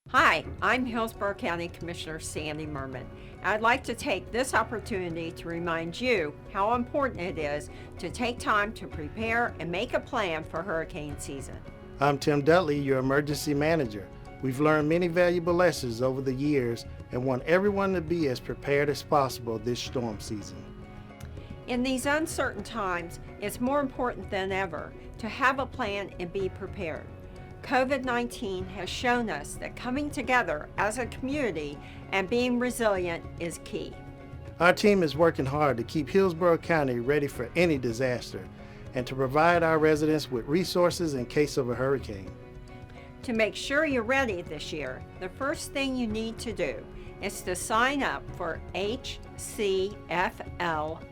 Hi, I'm Hillsborough County Commissioner Sandy Merman. I'd like to take this opportunity to remind you how important it is to take time to prepare and make a plan for hurricane season. I'm Tim Dudley, your emergency manager. We've learned many valuable lessons over the years and want everyone to be as prepared as possible this storm season. In these uncertain times, it's more important than ever to have a plan and be prepared. COVID-19 has shown us that coming together as a community and being resilient is key. Our team is working hard to keep Hillsborough County ready for any disaster and to provide our residents with resources in case of a hurricane. To make sure you're ready this year, the first thing you need to do is to sign up for HCFL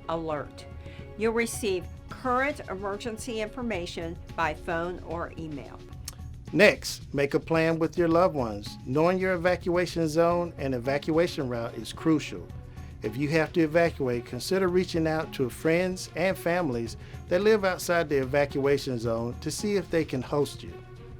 Alert. You'll receive current emergency information by phone or email. Next, make a plan with your loved ones. Knowing your evacuation zone and evacuation route is crucial. If you have to evacuate, consider reaching out to friends and families that live outside the evacuation zone to see if they can host you.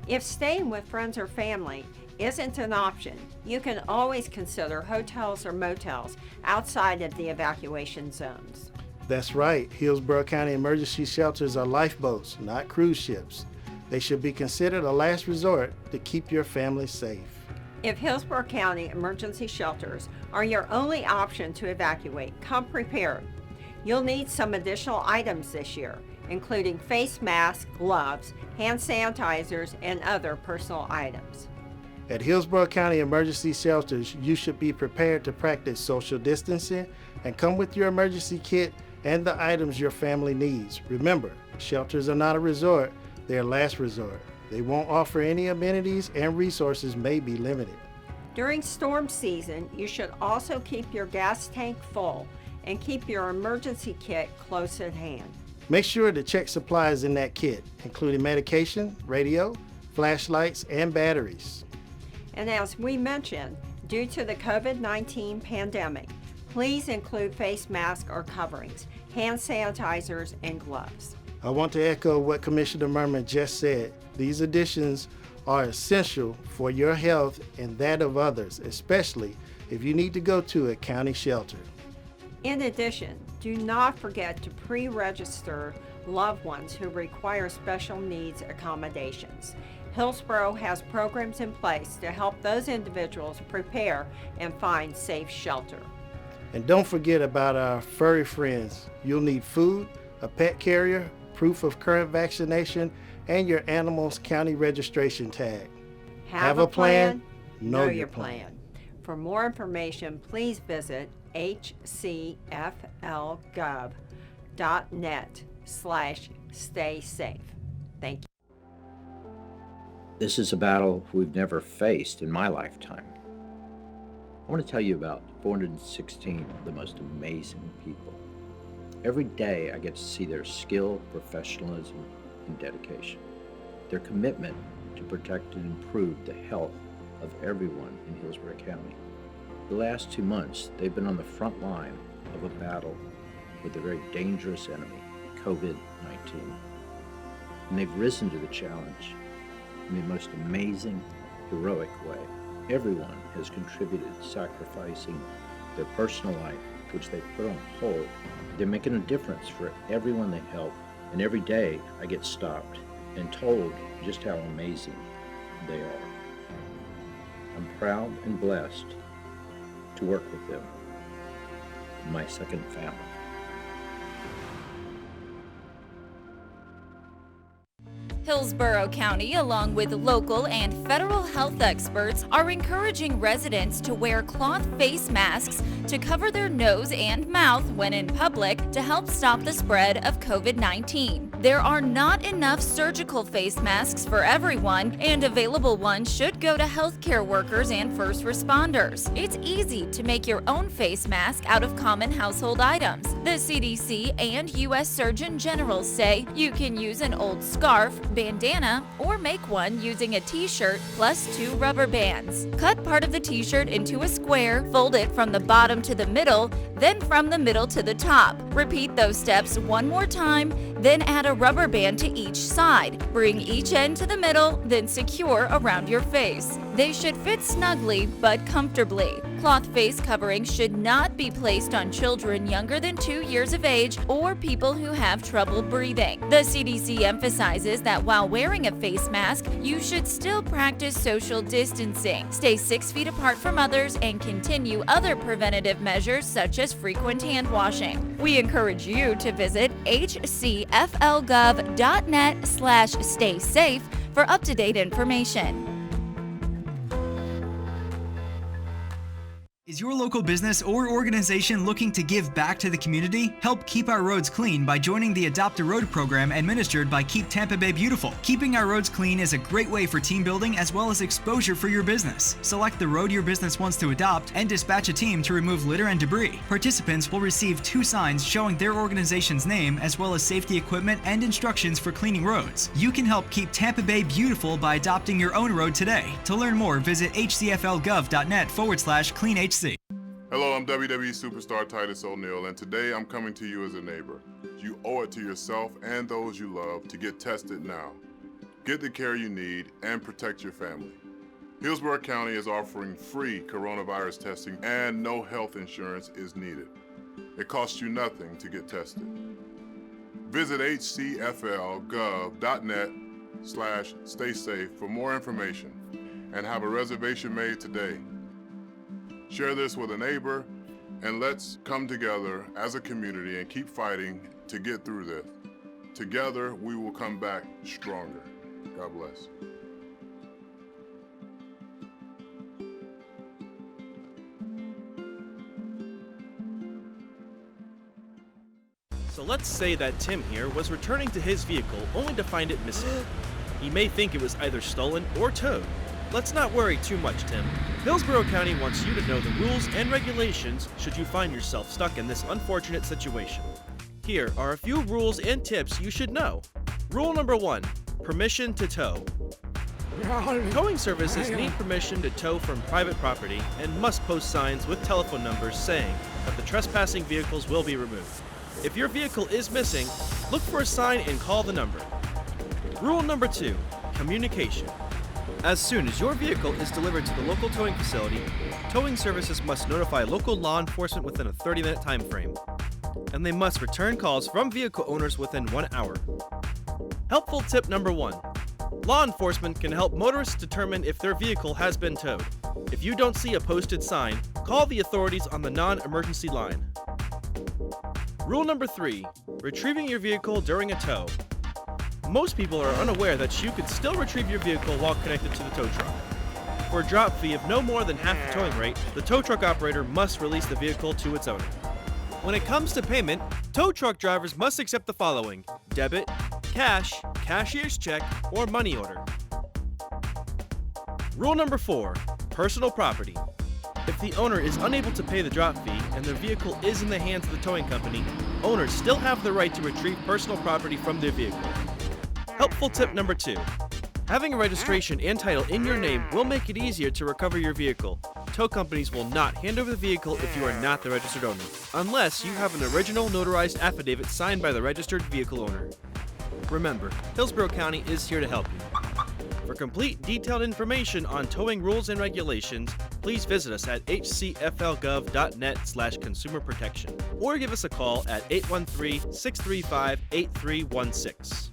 If staying with friends or family isn't an option, you can always consider hotels or motels outside of the evacuation zones. That's right, Hillsborough County emergency shelters are lifeboats, not cruise ships. They should be considered a last resort to keep your family safe. If Hillsborough County emergency shelters are your only option to evacuate, come prepared. You'll need some additional items this year, including face masks, gloves, hand sanitizers, and other personal items. At Hillsborough County emergency shelters, you should be prepared to practice social distancing and come with your emergency kit and the items your family needs. Remember, shelters are not a resort, they're a last resort. They won't offer any amenities and resources may be limited. During storm season, you should also keep your gas tank full and keep your emergency kit close at hand. Make sure to check supplies in that kit, including medication, radio, flashlights, and batteries. And as we mentioned, due to the COVID-19 pandemic, please include face masks or coverings, hand sanitizers, and gloves. I want to echo what Commissioner Merman just said. These additions are essential for your health and that of others, especially if you need to go to a county shelter. In addition, do not forget to pre-register loved ones who require special needs accommodations. Hillsborough has programs in place to help those individuals prepare and find safe shelter. And don't forget about our furry friends. You'll need food, a pet carrier, proof of current vaccination, and your animal's county registration tag. Have a plan, know your plan. For more information, please visit hcflgov.net/stay safe. Thank you. This is a battle we've never faced in my lifetime. I want to tell you about 416 of the most amazing people. Every day I get to see their skill, professionalism, and dedication. Their commitment to protect and improve the health of everyone in Hillsborough County. The last 2 months, they've been on the front line of a battle with a very dangerous enemy, COVID-19. And they've risen to the challenge in the most amazing, heroic way. Everyone has contributed, sacrificing their personal life, which they put on hold. They're making a difference for everyone they help, and every day I get stopped and told just how amazing they are. I'm proud and blessed to work with them, my second family. Hillsborough County, along with local and federal health experts, are encouraging residents to wear cloth face masks to cover their nose and mouth when in public to help stop the spread of COVID-19. There are not enough surgical face masks for everyone, and available ones should go to healthcare workers and first responders. It's easy to make your own face mask out of common household items. The CDC and U.S. Surgeon General say you can use an old scarf, cloth bandana or make one using a t-shirt plus 2 rubber bands. Cut part of the t-shirt into a square, fold it from the bottom to the middle, then from the middle to the top. Repeat those steps one more time, then add a rubber band to each side. Bring each end to the middle, then secure around your face. They should fit snugly but comfortably. Cloth face coverings should not be placed on children younger than 2 years of age or people who have trouble breathing. The CDC emphasizes that while wearing a face mask, you should still practice social distancing, stay 6 feet apart from others, and continue other preventative measures such as frequent hand washing. We encourage you to visit hcflgov.net/staysafe for up-to-date information. Is your local business or organization looking to give back to the community? Help keep our roads clean by joining the Adopt a Road program administered by Keep Tampa Bay Beautiful. Keeping our roads clean is a great way for team building as well as exposure for your business. Select the road your business wants to adopt and dispatch a team to remove litter and debris. Participants will receive 2 signs showing their organization's name as well as safety equipment and instructions for cleaning roads. You can help keep Tampa Bay beautiful by adopting your own road today. To learn more, visit hcflgov.net/cleanhc. Hello, I'm WWE superstar Titus O'Neil, and today I'm coming to you as a neighbor. You owe it to yourself and those you love to get tested now. Get the care you need and protect your family. Hillsborough County is offering free coronavirus testing and no health insurance is needed. It costs you nothing to get tested. Visit hcflgov.net/staysafe for more information and have a reservation made today. Share this with a neighbor, and let's come together as a community and keep fighting to get through this. Together, we will come back stronger. God bless. So let's say that Tim here was returning to his vehicle only to find it missing. He may think it was either stolen or towed. Let's not worry too much, Tim. Hillsborough County wants you to know the rules and regulations should you find yourself stuck in this unfortunate situation. Here are a few rules and tips you should know. Rule number 1, permission to tow. Towing services need permission to tow from private property and must post signs with telephone numbers saying that the trespassing vehicles will be removed. If your vehicle is missing, look for a sign and call the number. Rule number 2, communication. As soon as your vehicle is delivered to the local towing facility, towing services must notify local law enforcement within a 30-minute time frame, and they must return calls from vehicle owners within 1 hour. Helpful tip number 1. Law enforcement can help motorists determine if their vehicle has been towed. If you don't see a posted sign, call the authorities on the non-emergency line. Rule number 3. Retrieving your vehicle during a tow. Most people are unaware that you can still retrieve your vehicle while connected to the tow truck. For a drop fee of no more than half the towing rate, the tow truck operator must release the vehicle to its owner. When it comes to payment, tow truck drivers must accept the following: debit, cash, cashier's check, or money order. Rule number 4, personal property. If the owner is unable to pay the drop fee and their vehicle is in the hands of the towing company, owners still have the right to retrieve personal property from their vehicle. Helpful tip number 2. Having a registration and title in your name will make it easier to recover your vehicle. Tow companies will not hand over the vehicle if you are not the registered owner, unless you have an original notarized affidavit signed by the registered vehicle owner. Remember, Hillsborough County is here to help you. For complete, detailed information on towing rules and regulations, please visit us at hcflgov.net/consumer protection or give us a call at 813-635-8316.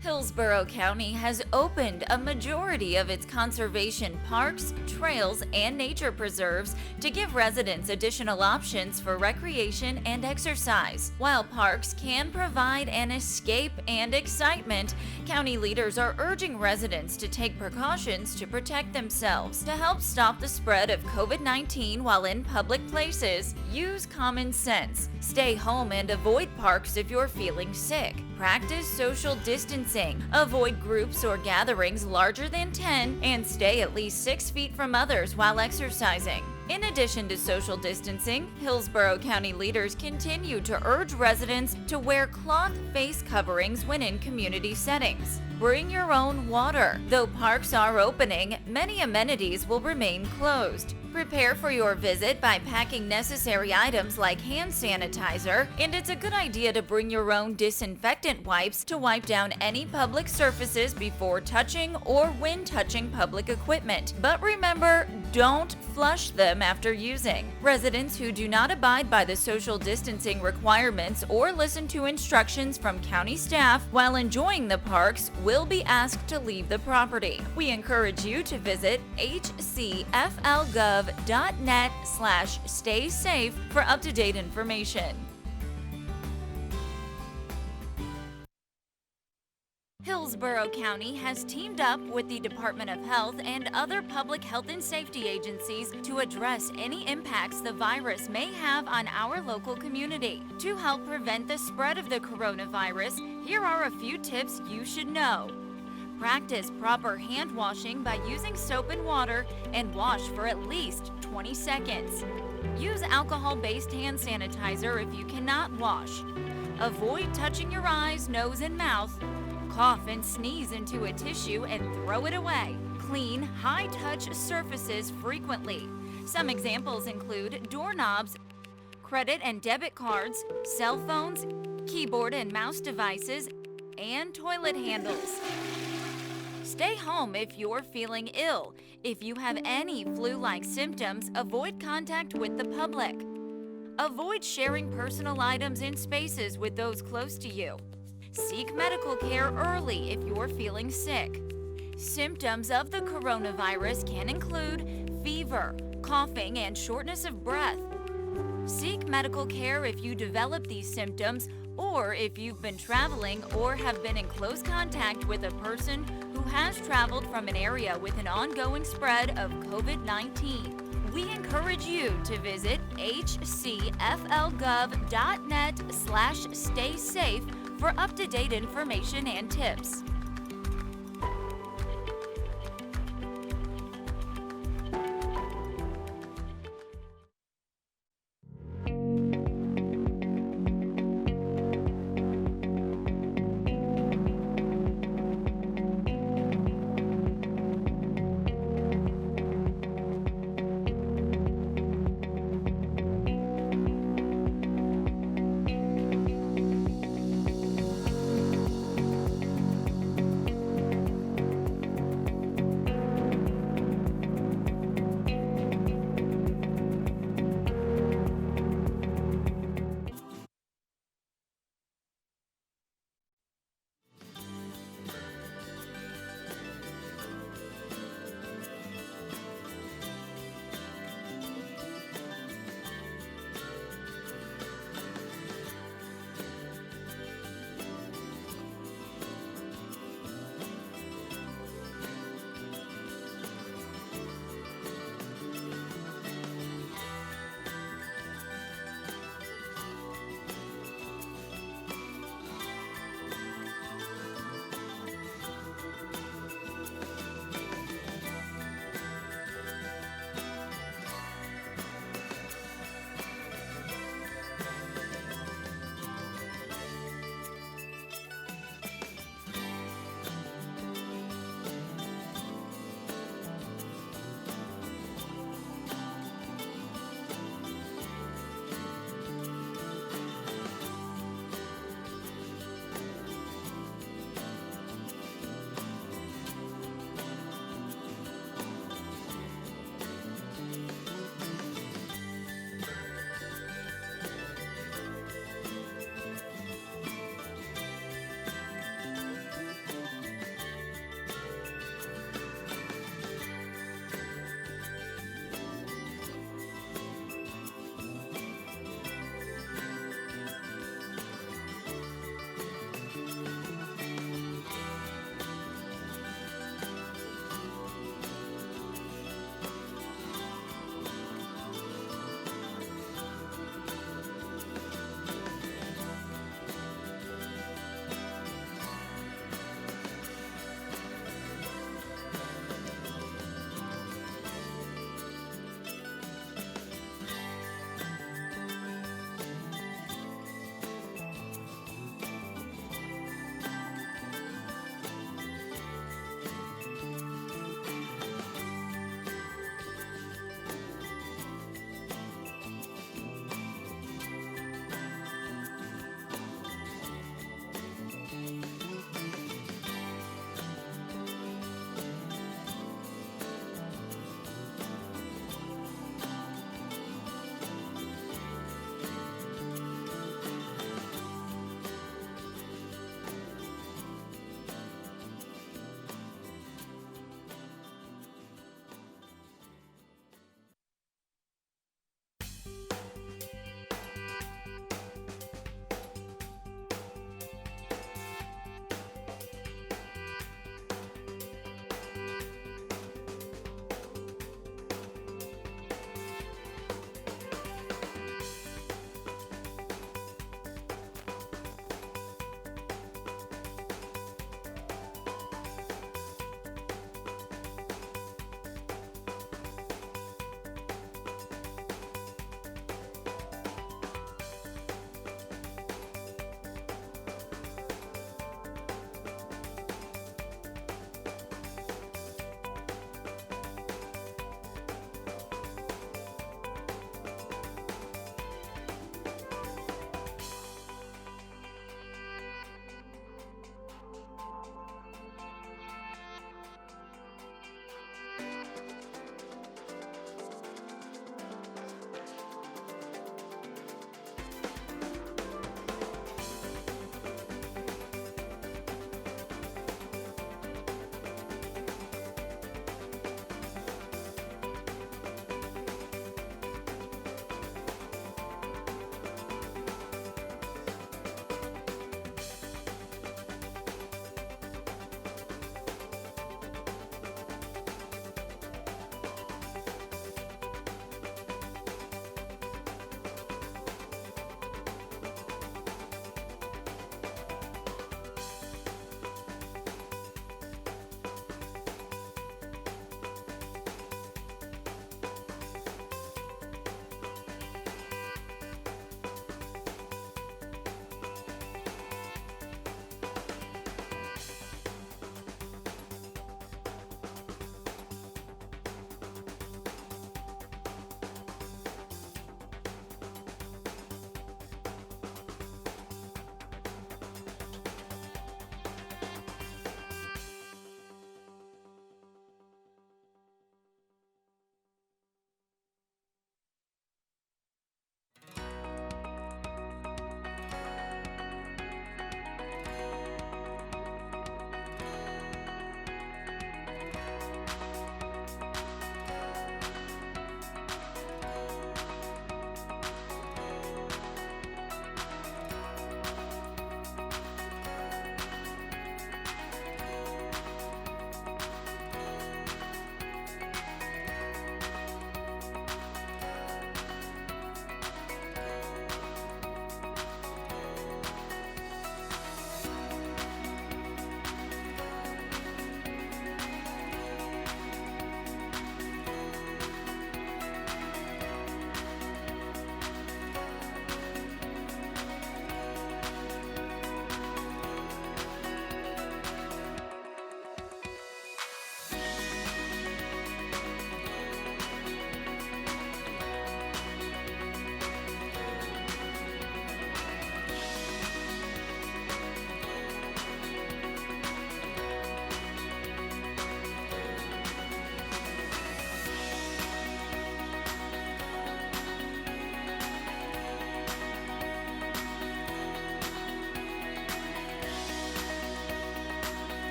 Hillsborough County has opened a majority of its conservation parks, trails, and nature preserves to give residents additional options for recreation and exercise. While parks can provide an escape and excitement, county leaders are urging residents to take precautions to protect themselves. To help stop the spread of COVID-19 while in public places, use common sense. Stay home and avoid parks if you're feeling sick. Practice social distancing. Avoid groups or gatherings larger than 10 and stay at least 6 feet from others while exercising. In addition to social distancing, Hillsborough County leaders continue to urge residents to wear cloth face coverings when in community settings. Bring your own water. Though parks are opening, many amenities will remain closed. Prepare for your visit by packing necessary items like hand sanitizer, and it's a good idea to bring your own disinfectant wipes to wipe down any public surfaces before touching or when touching public equipment. But remember, don't flush them after using. Residents who do not abide by the social distancing requirements or listen to instructions from county staff while enjoying the parks will be asked to leave the property. We encourage you to visit hcflgov.net/stay safe for up-to-date information. Hillsborough County has teamed up with the Department of Health and other public health and safety agencies to address any impacts the virus may have on our local community. To help prevent the spread of the coronavirus, here are a few tips you should know. Practice proper hand washing by using soap and water and wash for at least 20 seconds. Use alcohol-based hand sanitizer if you cannot wash. Avoid touching your eyes, nose, and mouth. Cough and sneeze into a tissue and throw it away. Clean, high-touch surfaces frequently. Some examples include doorknobs, credit and debit cards, cell phones, keyboard and mouse devices, and toilet handles. Stay home if you're feeling ill. If you have any flu-like symptoms, avoid contact with the public. Avoid sharing personal items in spaces with those close to you. Seek medical care early if you're feeling sick. Symptoms of the coronavirus can include fever, coughing, and shortness of breath. Seek medical care if you develop these symptoms or if you've been traveling or have been in close contact with a person who has traveled from an area with an ongoing spread of COVID-19. We encourage you to visit hcflgov.net/stay safe for up-to-date information and tips.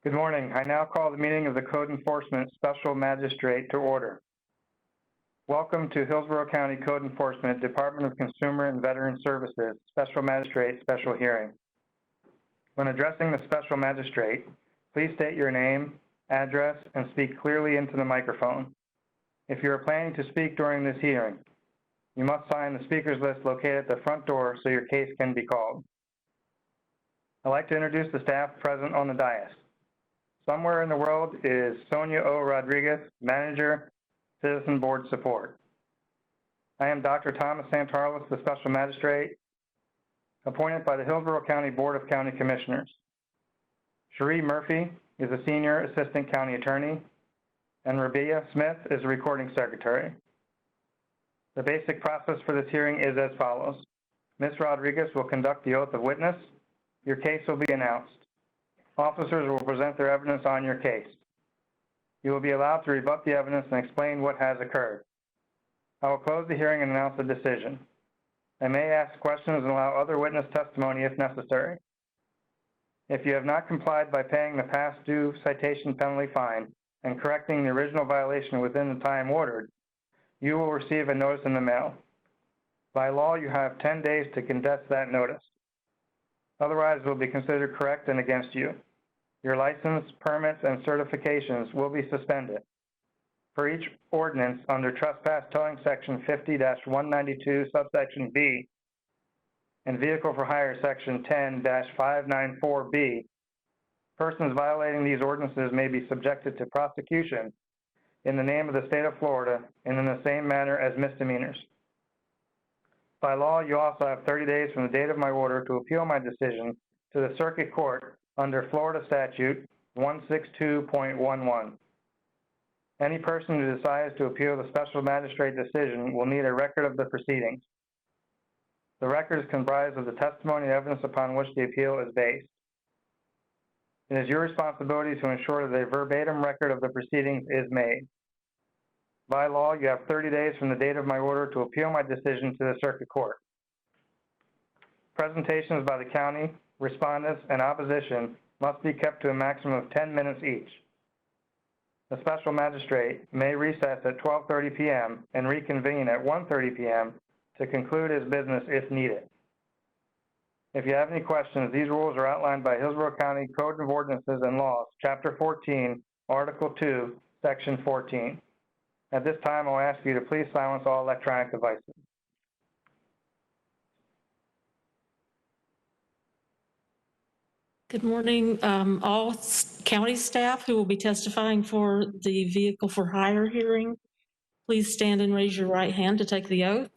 Good morning. I now call the meeting of the Code Enforcement Special Magistrate to order. Welcome to Hillsborough County Code Enforcement Department of Consumer and Veteran Services Special Magistrate Special Hearing. When addressing the Special Magistrate, please state your name, address, and speak clearly into the microphone. If you are planning to speak during this hearing, you must sign the speakers list located at the front door so your case can be called. I'd like to introduce the staff present on the dais. Somewhere in the world is Sonia O. Rodriguez, Manager, Citizen Board Support. I am Dr. Thomas Santarlis, the Special Magistrate, appointed by the Hillsborough County Board of County Commissioners. Cherie Murphy is a Senior Assistant County Attorney, and Rabia Smith is a Recording Secretary. The basic process for this hearing is as follows. Ms. Rodriguez will conduct the oath of witness. Your case will be announced. Officers will present their evidence on your case. You will be allowed to rebut the evidence and explain what has occurred. I will close the hearing and announce the decision. I may ask questions and allow other witness testimony if necessary. If you have not complied by paying the past due citation penalty fine and correcting the original violation within the time ordered, you will receive a notice in the mail. By law, you have 10 days to contest that notice. Otherwise, it will be considered correct and against you. Your license, permits, and certifications will be suspended. For each ordinance under trespass towing section 50-192 subsection B and vehicle for hire section 10-594B, persons violating these ordinances may be subjected to prosecution in the name of the state of Florida and in the same manner as misdemeanors. By law, you also have 30 days from the date of my order to appeal my decision to the Circuit Court under Florida Statute 162.11. Any person who decides to appeal the Special Magistrate decision will need a record of the proceedings. The record is comprised of the testimony and evidence upon which the appeal is based. It is your responsibility to ensure that a verbatim record of the proceedings is made. By law, you have 30 days from the date of my order to appeal my decision to the Circuit Court. Presentations by the county, respondents, and opposition must be kept to a maximum of 10 minutes each. The Special Magistrate may recess at 12:30 p.m. and reconvene at 1:30 p.m. to conclude his business if needed. If you have any questions, these rules are outlined by Hillsborough County Code of Ordinances and Laws, Chapter 14, Article 2, Section 14. At this time, I'll ask you to please silence all electronic devices. Good morning. All county staff who will be testifying for the vehicle for hire hearing, please stand and raise your right hand to take the oath.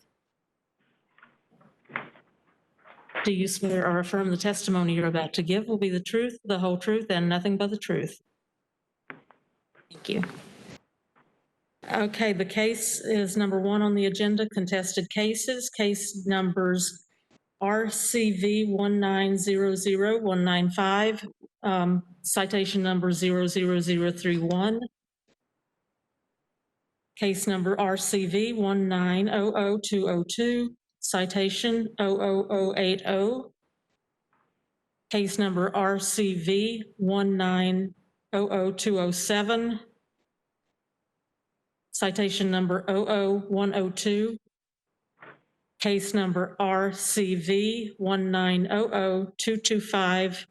Do you swear or affirm the testimony you're about to give will be the truth, the whole truth, and nothing but the truth? Thank you. Okay, the case is number 1 on the agenda, contested cases. Case numbers RCV 1900195, citation number 00031. Case number RCV 1900202, citation 00080. Case number RCV 1900207. Citation number 00102. Case number RCV 1900225.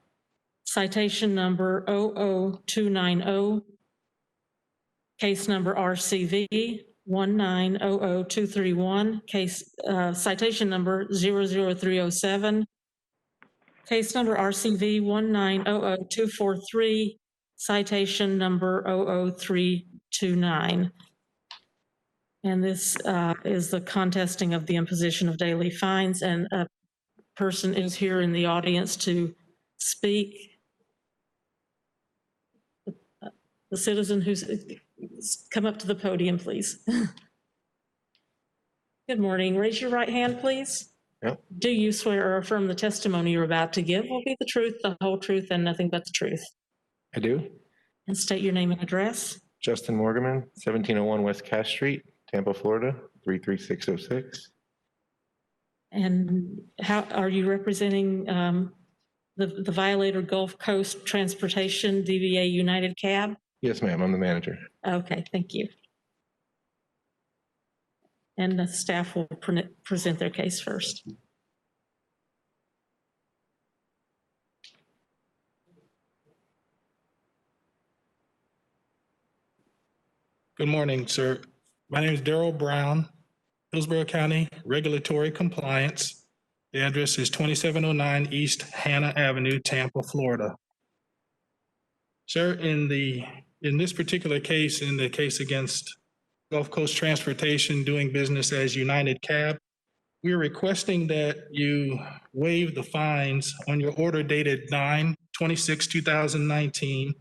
Citation number 00290. Case number RCV 1900231. Citation number 00307. Case number RCV 1900243. Citation number 00329. And this is the contesting of the imposition of daily fines, and a person is here in the audience to speak. The citizen who's come up to the podium, please. Good morning. Raise your right hand, please. Yep. Do you swear or affirm the testimony you're about to give will be the truth, the whole truth, and nothing but the truth? I do. And state your name and address. Justin Morgaman, 1701 West Cass Street, Tampa, Florida, 33606. And how are you representing The violator, Gulf Coast Transportation, DBA United Cab? Yes, ma'am, I'm the manager. Okay, thank you. And the staff will present their case first. Good morning, sir. My name is Daryl Brown, Hillsborough County Regulatory Compliance. The address is 2709 East Hannah Avenue, Tampa, Florida. Sir, in this particular case, in the case against Gulf Coast Transportation doing business as United Cab, we are requesting that you waive the fines on your order dated 9/26/2019,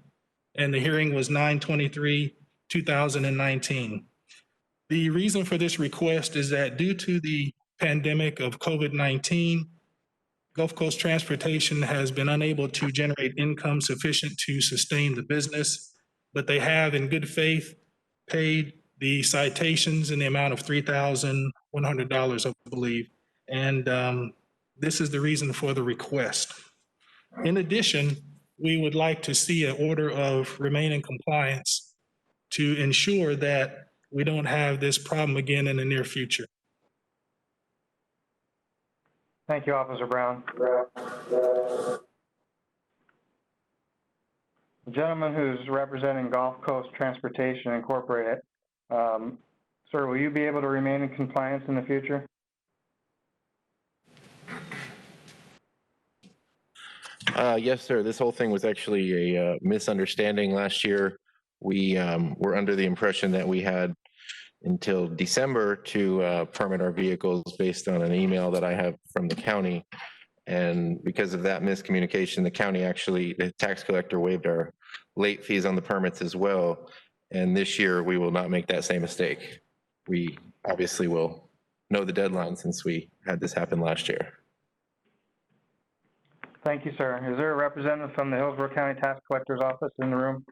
and the hearing was 9/23/2019. The reason for this request is that due to the pandemic of COVID-19, Gulf Coast Transportation has been unable to generate income sufficient to sustain the business, but they have, in good faith, paid the citations in the amount of $3,100, I believe. And this is the reason for the request. In addition, we would like to see an order of remain in compliance to ensure that we don't have this problem again in the near future. Thank you, Officer Brown. The gentleman who's representing Gulf Coast Transportation Incorporated, sir, will you be able to remain in compliance in the future? Yes, sir. This whole thing was actually a misunderstanding last year. We were under the impression that we had until December to permit our vehicles based on an email that I have from the county. And because of that miscommunication, the county actually, the tax collector waived our late fees on the permits as well. And this year, we will not make that same mistake. We obviously will know the deadline since we had this happen last year. Thank you, sir. Is there a representative from the Hillsborough County Tax Collector's Office in the room?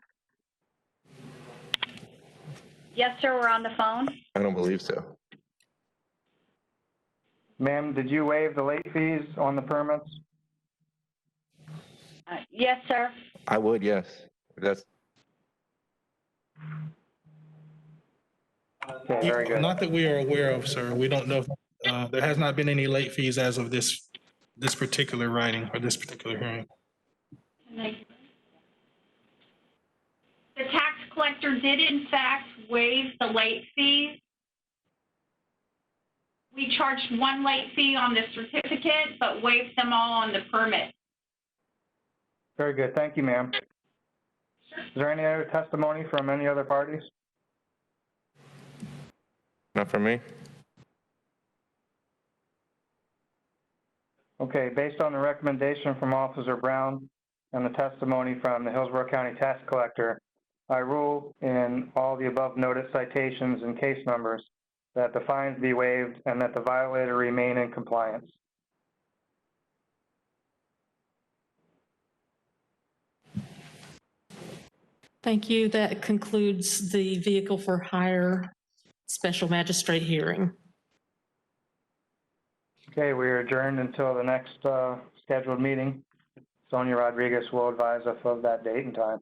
Yes, sir, we're on the phone. I don't believe so. Ma'am, did you waive the late fees on the permits? Yes, sir. I would, yes. That's Okay, very good. Not that we are aware of, sir. We don't know. There has not been any late fees as of this particular writing or this particular hearing. The tax collector did in fact waive the late fees. We charged one late fee on the certificate, but waived them all on the permit. Very good. Thank you, ma'am. Is there any other testimony from any other parties? not from me. Okay, based on the recommendation from Officer Brown and the testimony from the Hillsborough County Tax Collector, I rule in all the above noted citations and case numbers that the fines be waived and that the violator remain in compliance. Thank you. That concludes the vehicle for hire special magistrate hearing. Okay, we are adjourned until the next scheduled meeting. Sonia Rodriguez will advise us of that date and time.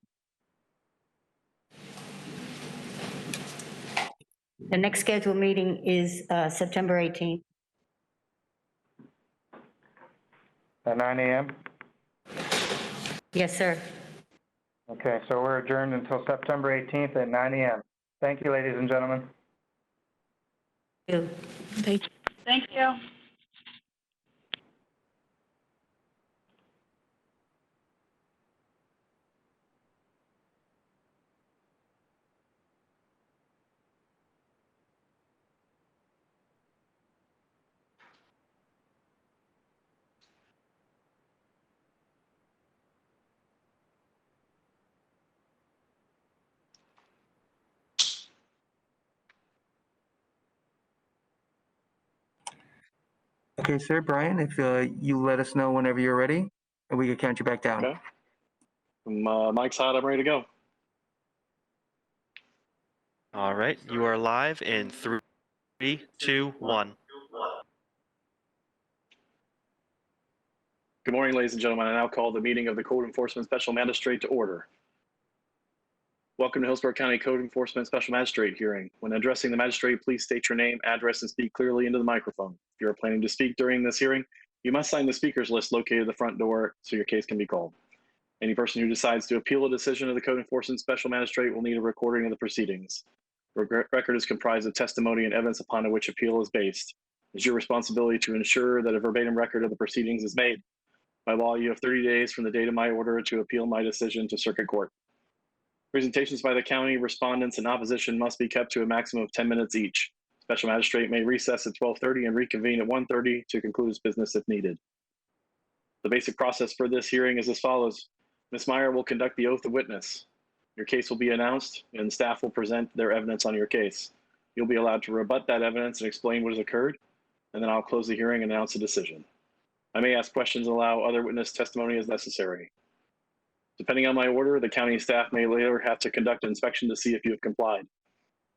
The next scheduled meeting is September 18th. At 9 a.m.? Yes, sir. Okay, so we're adjourned until September 18th at 9 a.m. Thank you, ladies and gentlemen. Thank you. Thank you. Okay, sir, Brian, if you let us know whenever you're ready, and we can count you back down. Okay. From Mike's side, I'm ready to go. All right, you are live in 3, 2, 1. Good morning, ladies and gentlemen. I now call the meeting of the Code Enforcement Special Magistrate to order. Welcome to Hillsborough County Code Enforcement Special Magistrate hearing. When addressing the magistrate, please state your name, address, and speak clearly into the microphone. If you are planning to speak during this hearing, you must sign the speakers list located at the front door so your case can be called. Any person who decides to appeal a decision of the Code Enforcement Special Magistrate will need a recording of the proceedings. The record is comprised of testimony and evidence upon which appeal is based. It is your responsibility to ensure that a verbatim record of the proceedings is made. By law, you have 30 days from the date of my order to appeal my decision to Circuit Court. Presentations by the county, respondents, and opposition must be kept to a maximum of 10 minutes each. Special Magistrate may recess at 12:30 and reconvene at 1:30 to conclude his business if needed. The basic process for this hearing is as follows. Ms. Meyer will conduct the oath of witness. Your case will be announced and staff will present their evidence on your case. You'll be allowed to rebut that evidence and explain what has occurred, and then I'll close the hearing and announce a decision. I may ask questions and allow other witness testimony as necessary. Depending on my order, the county staff may later have to conduct an inspection to see if you have complied.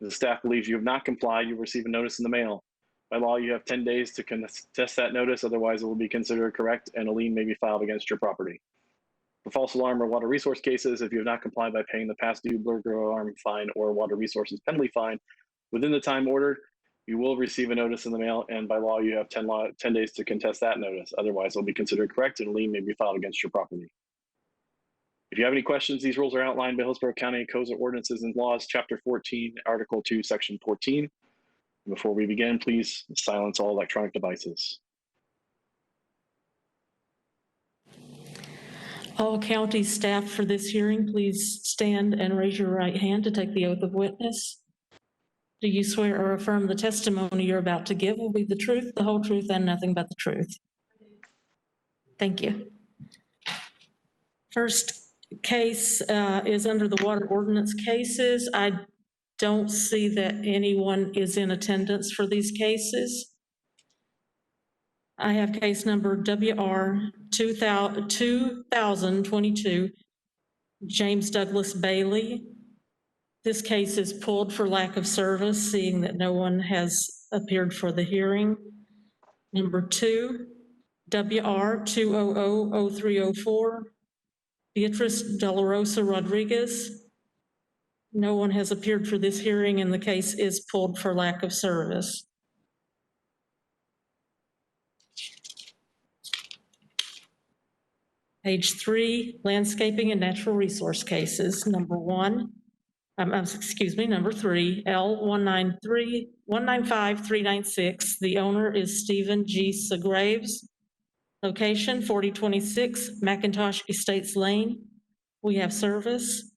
If the staff believes you have not complied, you'll receive a notice in the mail. By law, you have 10 days to contest that notice, otherwise it will be considered correct and a lien may be filed against your property. For false alarm or water resource cases, if you have not complied by paying the past due burglar alarm fine or water resources penalty fine within the time ordered, you will receive a notice in the mail, and by law, you have 10 days to contest that notice. Otherwise, it will be considered correct and a lien may be filed against your property. If you have any questions, these rules are outlined by Hillsborough County Codes of Ordinances and Laws, Chapter 14, Article 2, Section 14. Before we begin, please silence all electronic devices. All county staff for this hearing, please stand and raise your right hand to take the oath of witness. Do you swear or affirm the testimony you're about to give will be the truth, the whole truth, and nothing but the truth? Thank you. First case is under the water ordinance cases. I don't see that anyone is in attendance for these cases. I have case number WR 2022, James Douglas Bailey. This case is pulled for lack of service, seeing that no one has appeared for the hearing. Number 2, WR 2000304, Beatrice De La Rosa Rodriguez. No one has appeared for this hearing and the case is pulled for lack of service. Page 3, landscaping and natural resource cases. Number 3, L195396. The owner is Stephen G. Segraves. Location 4026 McIntosh Estates Lane. We have service,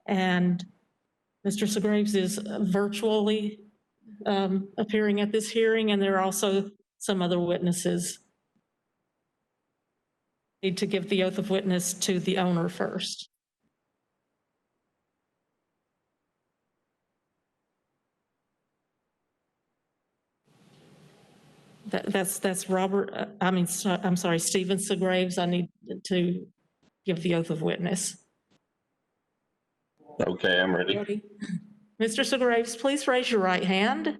and Mr. Segraves is virtually appearing at this hearing, and there are also some other witnesses. Need to give the oath of witness to the owner first. That's Robert, I'm sorry, Stephen Segraves. I need to give the oath of witness. Okay, I'm ready. Mr. Segraves, please raise your right hand.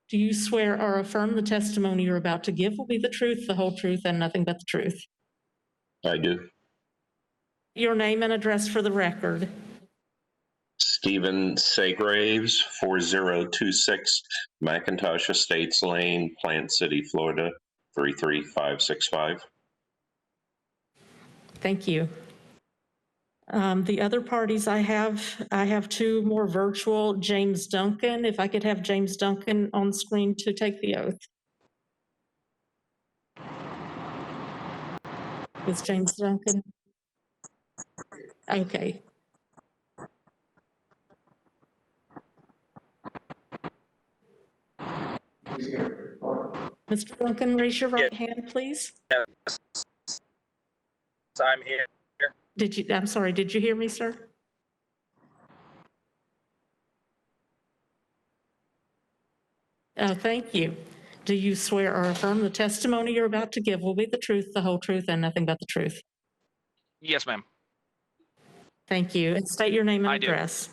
Do you swear or affirm the testimony you're about to give will be the truth, the whole truth, and nothing but the truth? I do. Your name and address for the record. Stephen Segraves, 4026 McIntosh Estates Lane, Plant City, Florida, 33565. Thank you. The other parties I have 2 more virtual. James Duncan, if I could have James Duncan on screen to take the oath. Is James Duncan? Okay. Mr. Duncan, raise your right hand, please. Yes, I'm here. I'm sorry, did you hear me, sir? Thank you. Do you swear or affirm the testimony you're about to give will be the truth, the whole truth, and nothing but the truth? Yes, ma'am. Thank you. And state your name and I do. address.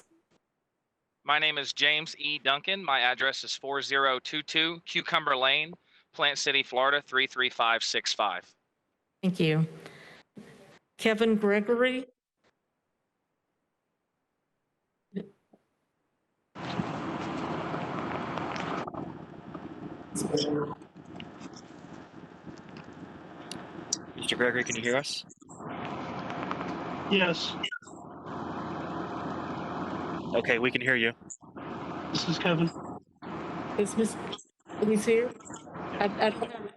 My name is James E. Duncan. My address is 4022 Cucumber Lane, Plant City, Florida, 33565. Thank you. Kevin Gregory? Mr. Gregory, can you hear us? Yes, Okay, we can hear you. this is Kevin. Is he's here?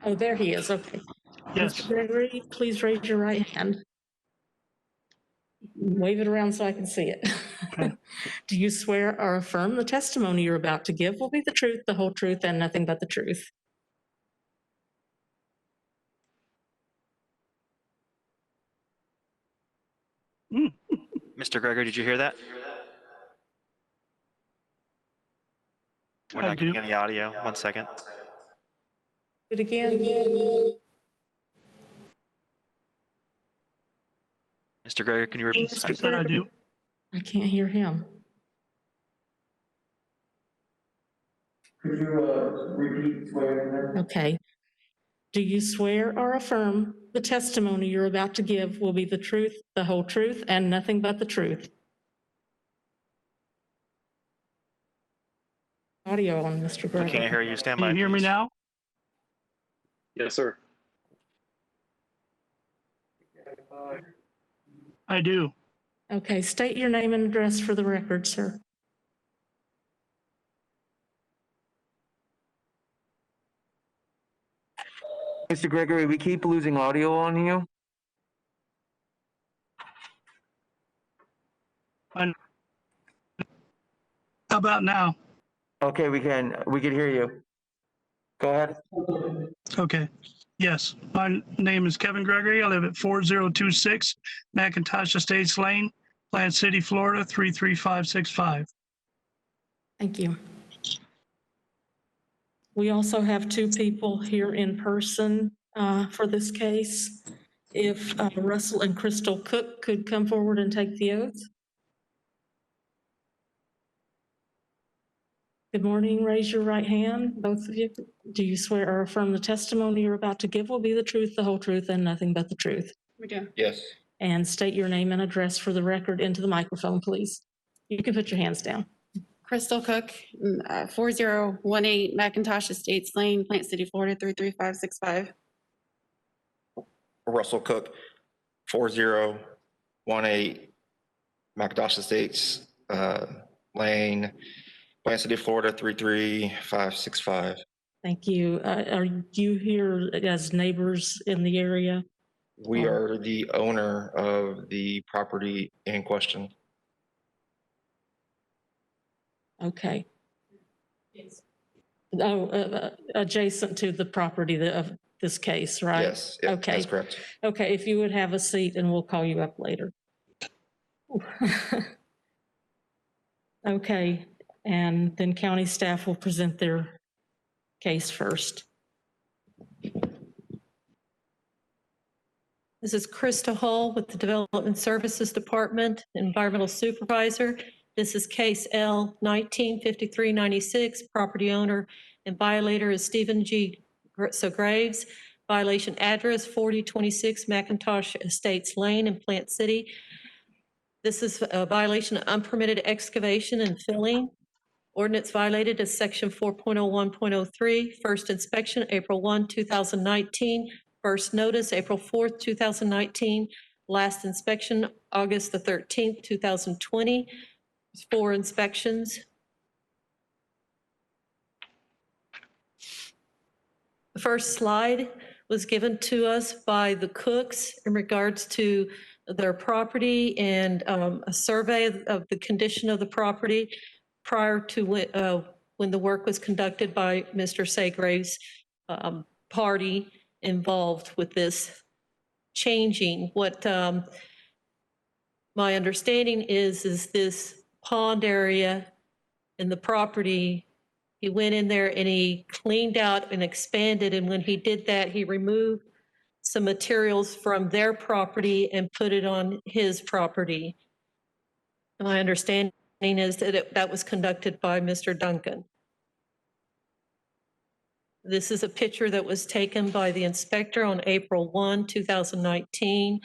Oh, there he is, okay. Yes. Mr. Gregory, please raise your right hand. Wave it around so I can see it. Do you swear or affirm the testimony you're about to give will be the truth, the whole truth, and nothing but the truth? Mr. Gregory, did you hear that? We're I not do. getting any audio. 1 second. Do it again. Mr. Gregory, can you repeat I said I do. I can't hear him. Could you repeat swearing? Okay. Do you swear or affirm the testimony you're about to give will be the truth, the whole truth, and nothing but the truth? Audio on Mr. We Gregory. can't hear you. Stand Can by, you hear me please. now? Yes, sir. I do. Okay, state your name and address for the record, sir. Mr. Gregory, we keep losing audio on you. How about now? Okay, we can hear you. Go ahead. Okay. Yes, my name is Kevin Gregory. I live at 4026 McIntosh Estates Lane, Plant City, Florida, 33565. Thank you. We also have two people here in person for this case. If Russell and Crystal Cook could come forward and take the oath. Good morning. Raise your right hand, both of you. Do you swear or affirm the testimony you're about to give will be the truth, the whole truth, and nothing but the truth? We do. Yes. And state your name and address for the record into the microphone, please. You can put your hands down. Crystal Cook, 4018 McIntosh Estates Lane, Plant City, Florida, 33565. Russell Cook, 4018 McIntosh Estates Lane, Plant City, Florida, 33565. Thank you. Are you here as neighbors in the area? We are the owner of the property in question. Okay. Oh, adjacent to the property of this case, right? Yes, yeah, okay. That's correct. Okay, if you would have a seat and we'll call you up later. Okay, and then county staff will present their case first. This is Krista Hull with the Development Services Department, Environmental Supervisor. This is case L 195396. Property owner and violator is Stephen G. Graves. Violation address 4026 McIntosh Estates Lane in Plant City. This is a violation of unpermitted excavation and filling. Ordinance violated is section 4.01.03. First inspection, April 1, 2019. First notice, April 4th, 2019. Last inspection, August the 13th, 2020. 4 inspections. The first slide was given to us by the Cooks in regards to their property and a survey of the condition of the property prior to when the work was conducted by Mr. Segrave's party involved with this changing. What my understanding is this pond area in the property, he went in there and he cleaned out and expanded, and when he did that, he removed some materials from their property and put it on his property. My understanding is that that was conducted by Mr. Duncan. This is a picture that was taken by the inspector on April 1, 2019.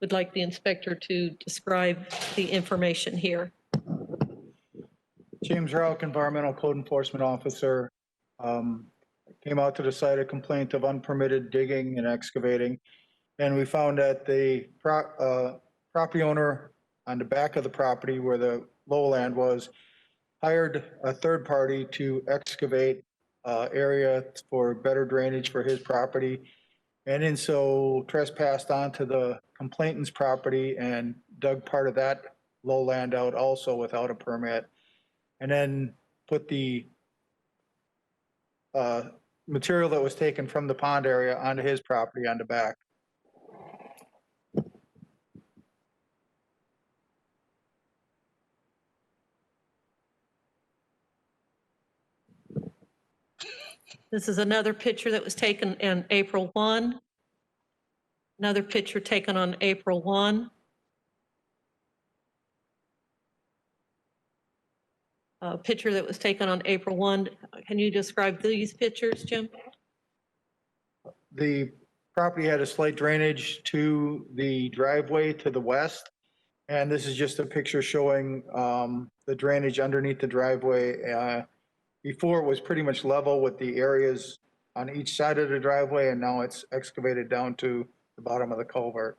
Would like the inspector to describe the information here. James Rauch, Environmental Code Enforcement Officer. Came out to the site, a complaint of unpermitted digging and excavating. And we found that the property owner on the back of the property where the lowland was hired a third party to excavate area for better drainage for his property. And in so trespassed onto the complainant's property and dug part of that lowland out also without a permit. And then put the material that was taken from the pond area onto his property on the back. This is another picture that was taken on April 1. Another picture taken on April 1. A picture that was taken on April 1. Can you describe these pictures, Jim? The property had a slight drainage to the driveway to the west. And this is just a picture showing the drainage underneath the driveway. Before it was pretty much level with the areas on each side of the driveway, and now it's excavated down to the bottom of the culvert.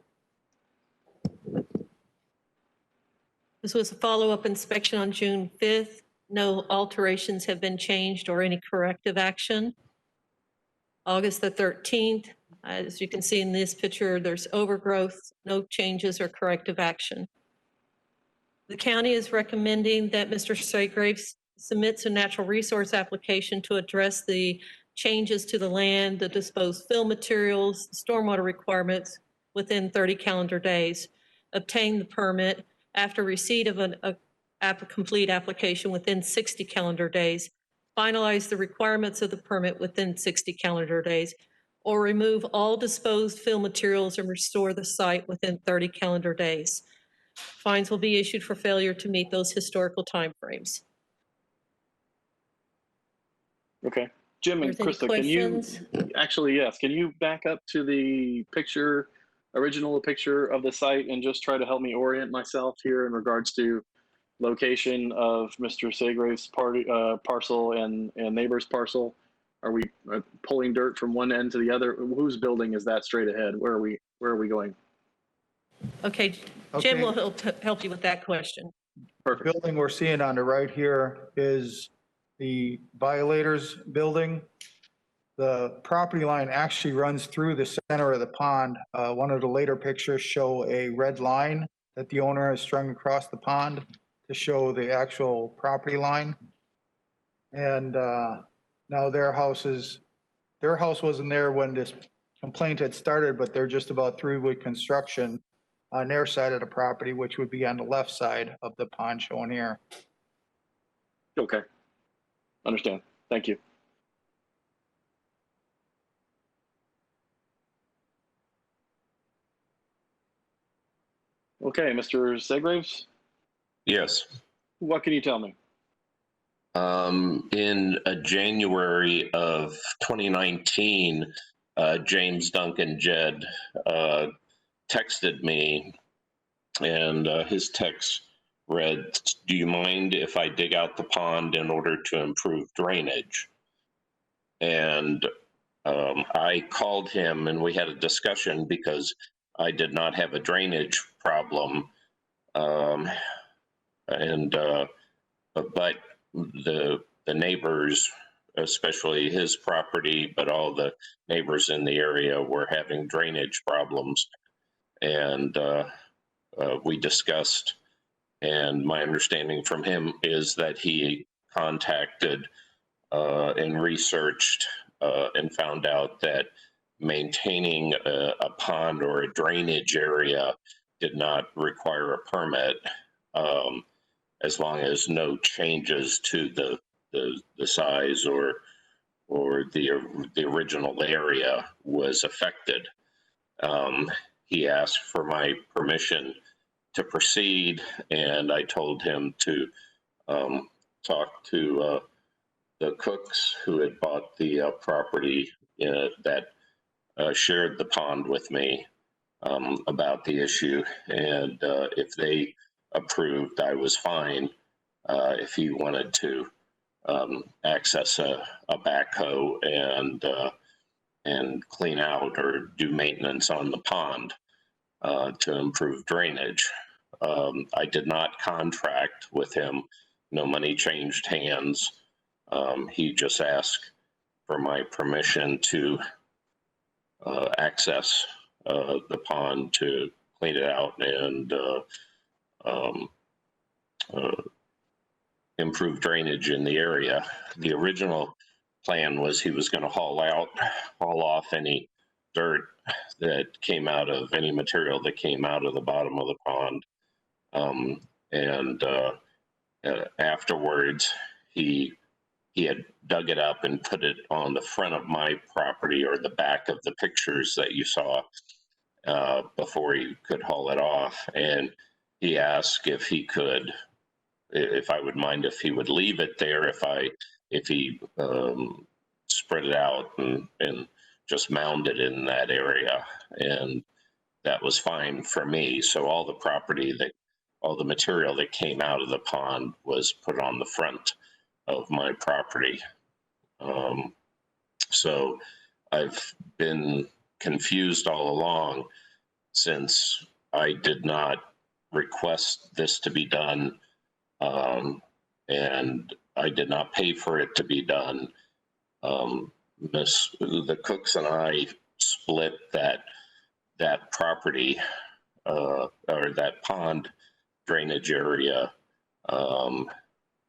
This was a follow-up inspection on June 5th. No alterations have been changed or any corrective action. August the 13th, as you can see in this picture, there's overgrowth, no changes or corrective action. The county is recommending that Mr. Segraves submits a natural resource application to address the changes to the land, the disposed fill materials, stormwater requirements within 30 calendar days. Obtain the permit after receipt of a complete application within 60 calendar days. Finalize the requirements of the permit within 60 calendar days, or remove all disposed fill materials and restore the site within 30 calendar days. Fines will be issued for failure to meet those historical timeframes. Okay. Jim and Krista, can you, actually, yes, can you back up to the picture, original picture of the site and just try to help me orient myself here in regards to location of Mr. Segrave's parcel and neighbor's parcel? Are we pulling dirt from one end to the other? Whose building is that straight ahead? Where are we going? Okay, Jim will help you with that question. Perfect. The building we're seeing on the right here is the violators building. The property line actually runs through the center of the pond. One of the later pictures show a red line that the owner has strung across the pond to show the actual property line. And now their house wasn't there when this complaint had started, but they're just about through with construction on their side of the property, which would be on the left side of the pond shown here. Okay. Understand. Thank you. Okay, Mr. Segraves? Yes. What can you tell me? In January of 2019, James Duncan Jed texted me, and his text read, "Do you mind if I dig out the pond in order to improve drainage?" And I called him and we had a discussion because I did not have a drainage problem. But the neighbors, especially his property, but all the neighbors in the area were having drainage problems. And we discussed, and my understanding from him is that he contacted and researched and found out that maintaining a pond or a drainage area did not require a permit, as long as no changes to the size or the original area was affected. He asked for my permission to proceed, and I told him to talk to the Cooks who had bought the property that shared the pond with me about the issue, and if they approved, I was fine. If he wanted to access a backhoe and clean out or do maintenance on the pond to improve drainage. I did not contract with him. No money changed hands. He just asked for my permission to access the pond to clean it out and improve drainage in the area. The original plan was he was going to haul off any dirt that came out of any material that came out of the bottom of the pond. Afterwards, he had dug it up and put it on the front of my property, or the back of the pictures that you saw before he could haul it off. And he asked if I would mind if he would leave it there, if he spread it out and just mound it in that area. And that was fine for me. So all the material that came out of the pond was put on the front of my property. So I've been confused all along, since I did not request this to be done, and I did not pay for it to be done. The Cooks and I split that property or that pond drainage area,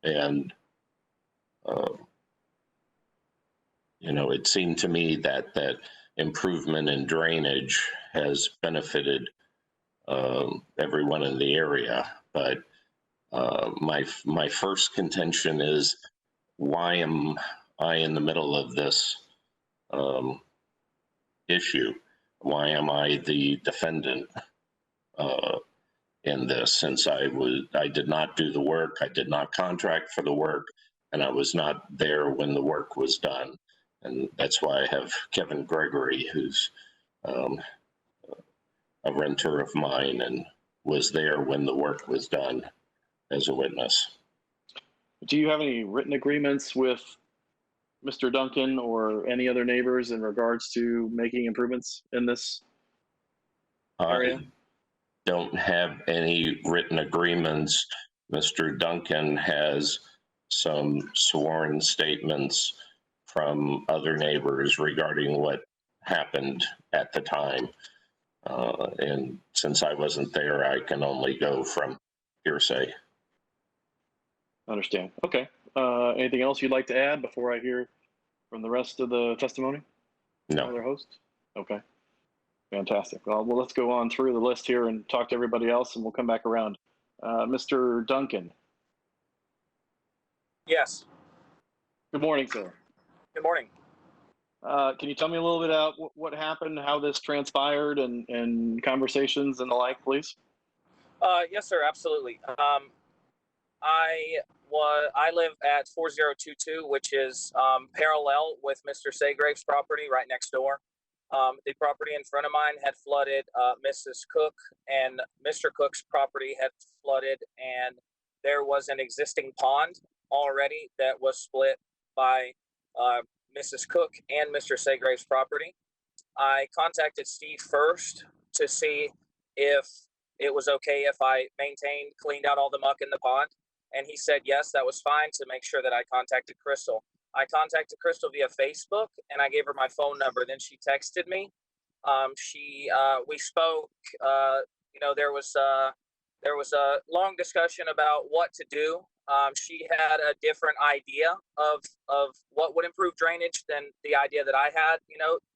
and it seemed to me that improvement in drainage has benefited everyone in the area. But my first contention is, why am I in the middle of this issue? Why am I the defendant in this, since I did not do the work, I did not contract for the work, and I was not there when the work was done. And that's why I have Kevin Gregory, who's a renter of mine and was there when the work was done, as a witness. Do you have any written agreements with Mr. Duncan or any other neighbors in regards to making improvements in this area? I don't have any written agreements. Mr. Duncan has some sworn statements from other neighbors regarding what happened at the time. And since I wasn't there, I can only go from hearsay. Understand. Okay. Anything else you'd like to add before I hear from the rest of the testimony? No. Other hosts? Okay. Fantastic. Well, let's go on through the list here and talk to everybody else, and we'll come back around. Mr. Duncan. Yes. Good morning, sir. Good morning. Can you tell me a little bit about what happened, how this transpired, and conversations and the like, please? Yes, sir. Absolutely. I live at 4022, which is parallel with Mr. Saygrave's property right next door. The property in front of mine had flooded. Mrs. Cook and Mr. Cook's property had flooded, and there was an existing pond already that was split by Mrs. Cook and Mr. Saygrave's property. I contacted Steve first to see if it was okay if I cleaned out all the muck in the pond. And he said, yes, that was fine, to make sure that I contacted Crystal. I contacted Crystal via Facebook, and I gave her my phone number. Then she texted me. We spoke. There was a long discussion about what to do. She had a different idea of what would improve drainage than the idea that I had.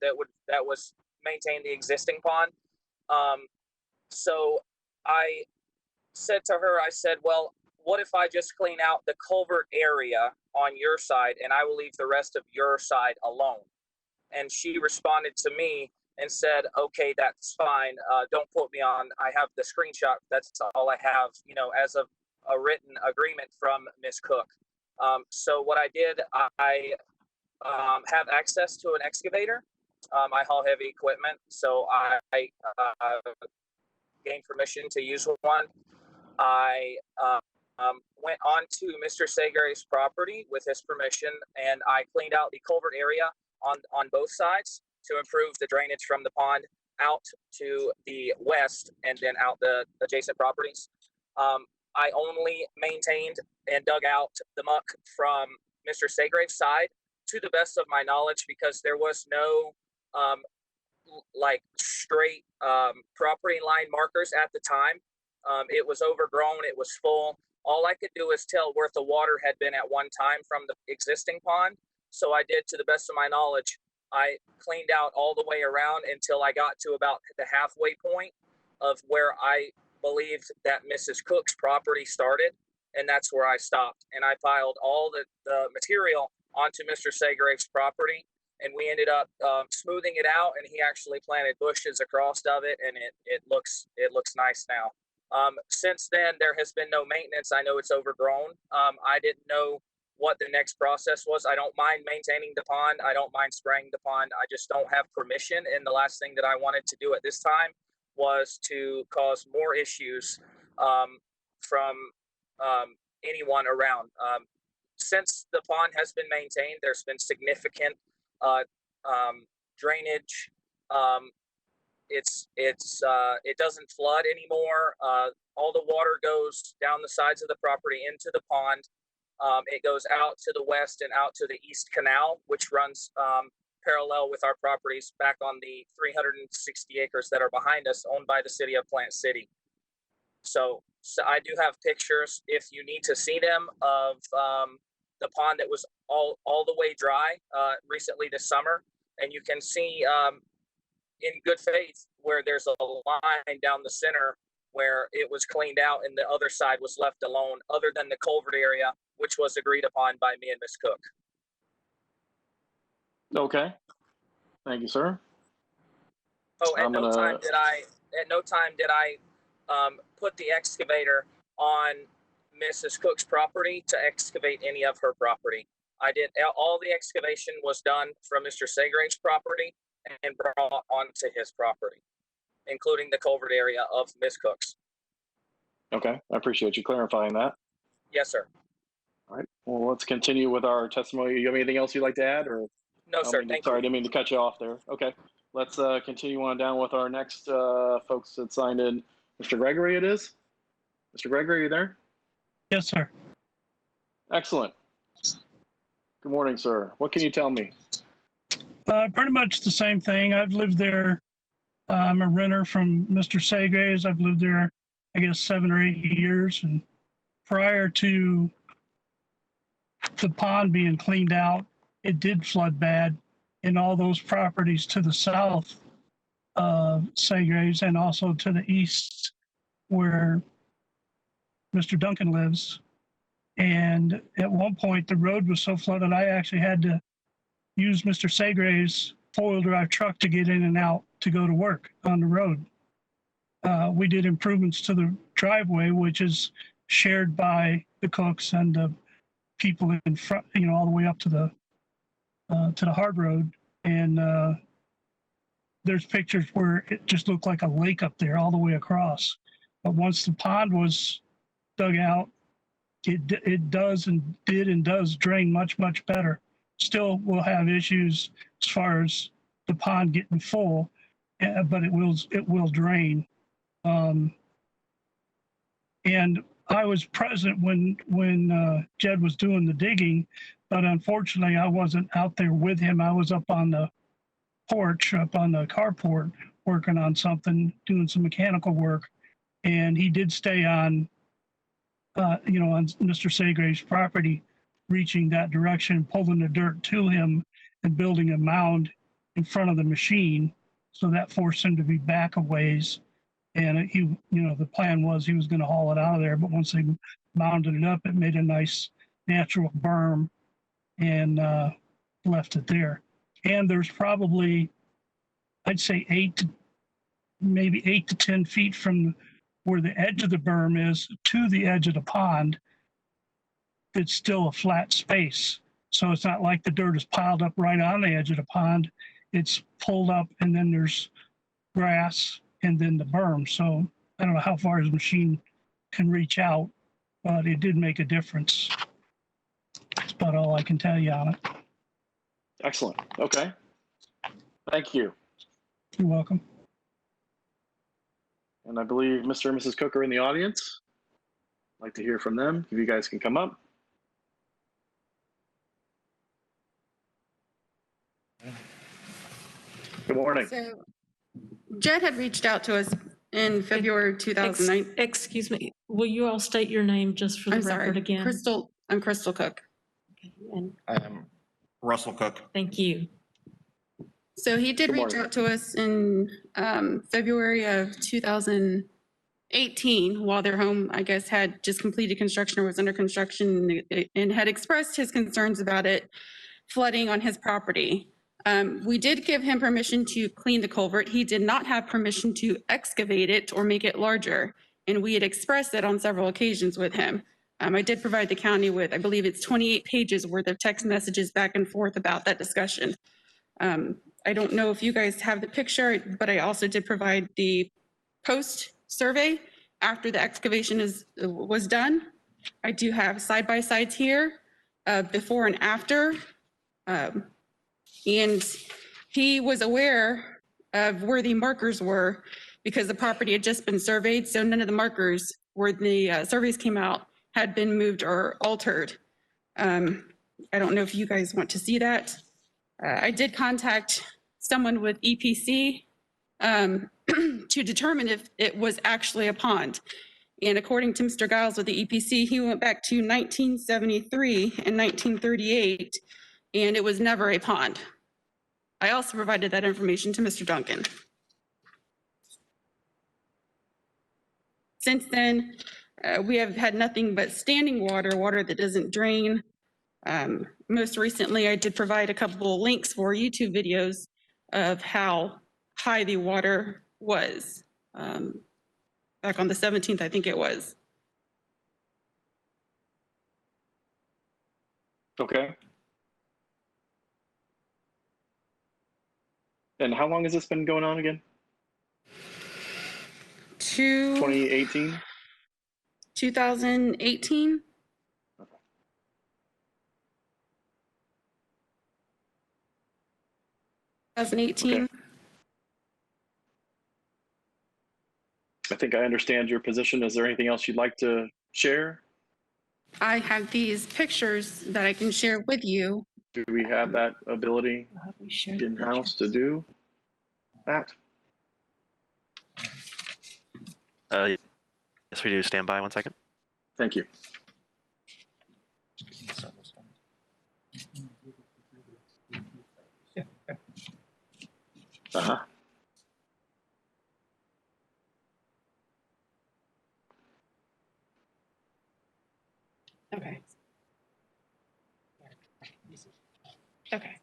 That was maintain the existing pond. So I said to her, I said, well, what if I just clean out the culvert area on your side and I will leave the rest of your side alone? And she responded to me and said, okay, that's fine. Don't quote me on, I have the screenshot. That's all I have, as of a written agreement from Ms. Cook. So what I did, I have access to an excavator. I haul heavy equipment, so I gained permission to use one. I went on to Mr. Segrave's property with his permission, and I cleaned out the culvert area on both sides to improve the drainage from the pond out to the west and then out the adjacent properties. I only maintained and dug out the muck from Mr. Segrave's side to the best of my knowledge, because there was no like straight property line markers at the time. It was overgrown, it was full. All I could do is tell where the water had been at one time from the existing pond. So I did, to the best of my knowledge, I cleaned out all the way around until I got to about the halfway point of where I believed that Mrs. Cook's property started, and that's where I stopped. And I piled all the material onto Mr. Segrave's property, and we ended up smoothing it out, and he actually planted bushes across of it, and it looks nice now. Since then, there has been no maintenance. I know it's overgrown. I didn't know what the next process was. I don't mind maintaining the pond. I don't mind spraying the pond. I just don't have permission. And the last thing that I wanted to do at this time was to cause more issues from anyone around. Since the pond has been maintained, there's been significant drainage. It doesn't flood anymore. All the water goes down the sides of the property into the pond. It goes out to the west and out to the east canal, which runs parallel with our properties back on the 360 acres that are behind us, owned by the city of Plant City. So I do have pictures, if you need to see them, of the pond that was all the way dry recently this summer. And you can see in good faith where there's a line down the center where it was cleaned out and the other side was left alone, other than the culvert area, which was agreed upon by me and Ms. Cook. Okay. Thank you, sir. Oh, at no time did I put the excavator on Mrs. Cook's property to excavate any of her property. All the excavation was done from Mr. Segrave's property and brought onto his property, including the culvert area of Ms. Cook's. Okay, I appreciate you clarifying that. Yes, sir. All right, well, let's continue with our testimony. You have anything else you'd like to add, or? No, sir, thank you. Sorry, I didn't mean to cut you off there. Okay, let's continue on down with our next folks that signed in. Mr. Gregory, it is? Mr. Gregory, are you there? Yes, sir. Excellent. Good morning, sir. What can you tell me? Pretty much the same thing. I've lived there. I'm a renter from Mr. Segrave's. I've lived there, I guess, 7 or 8 years. And prior to the pond being cleaned out, it did flood bad in all those properties to the south of Segrave's and also to the east where Mr. Duncan lives. And at one point, the road was so flooded, I actually had to use Mr. Segrave's four-wheel drive truck to get in and out to go to work on the road. We did improvements to the driveway, which is shared by the Cooks and the people in front, all the way up to the hard road. And there's pictures where it just looked like a lake up there all the way across. But once the pond was dug out, it does drain much, much better. Still will have issues as far as the pond getting full, but it will drain. And I was present when Jed was doing the digging, but unfortunately I wasn't out there with him. I was up on the porch, up on the carport, working on something, doing some mechanical work, and he did stay on, on Mr. Segrave's property, reaching that direction, pulling the dirt to him and building a mound in front of the machine. So that forced him to be back a ways. And he, the plan was he was going to haul it out of there. But once they mounded it up, it made a nice natural berm and left it there. And there's probably, I'd say 8 to 10 feet from where the edge of the berm is to the edge of the pond. it's still a flat space. So it's not like the dirt is piled up right on the edge of the pond. It's pulled up and then there's grass and then the berm. So I don't know how far his machine can reach out, but it did make a difference. That's about all I can tell you on it. Excellent. Okay. Thank you. You're welcome. And I believe Mr. and Mrs. Cook are in the audience. I'd like to hear from them. If you guys can come up. Good morning. So Jed had reached out to us in February 2009. Excuse me, will you all state your name just for the I'm record sorry, again? I'm Crystal Cook. And Russell Cook. thank you. So he did Good reach morning. out to us in February of 2018 while their home, I guess, had just completed construction or was under construction and had expressed his concerns about it flooding on his property. We did give him permission to clean the culvert. He did not have permission to excavate it or make it larger. And we had expressed that on several occasions with him. I did provide the county with, I believe it's 28 pages worth of text messages back and forth about that discussion. I don't know if you guys have the picture, but I also did provide the post survey after the excavation was done. I do have side-by-sides here, before and after. And he was aware of where the markers were because the property had just been surveyed. So none of the markers where the surveys came out had been moved or altered. I don't know if you guys want to see that. I did contact someone with EPC to determine if it was actually a pond. And according to Mr. Giles with the EPC, he went back to 1973 and 1938, and it was never a pond. I also provided that information to Mr. Duncan. Since then, we have had nothing but standing water that doesn't drain. Most recently, I did provide a couple of links for YouTube videos of how high the water was. Back on the 17th, I think it was. Okay. And how long has this been going on again? 2018? 2018. Okay. 2018. Okay. I think I understand your position. Is there anything else you'd like to share? I have these pictures that I can share with you. Do we have that ability in-house to do that? Yes, we do. Stand by 1 second. Thank you. Uh-huh. Okay. Okay.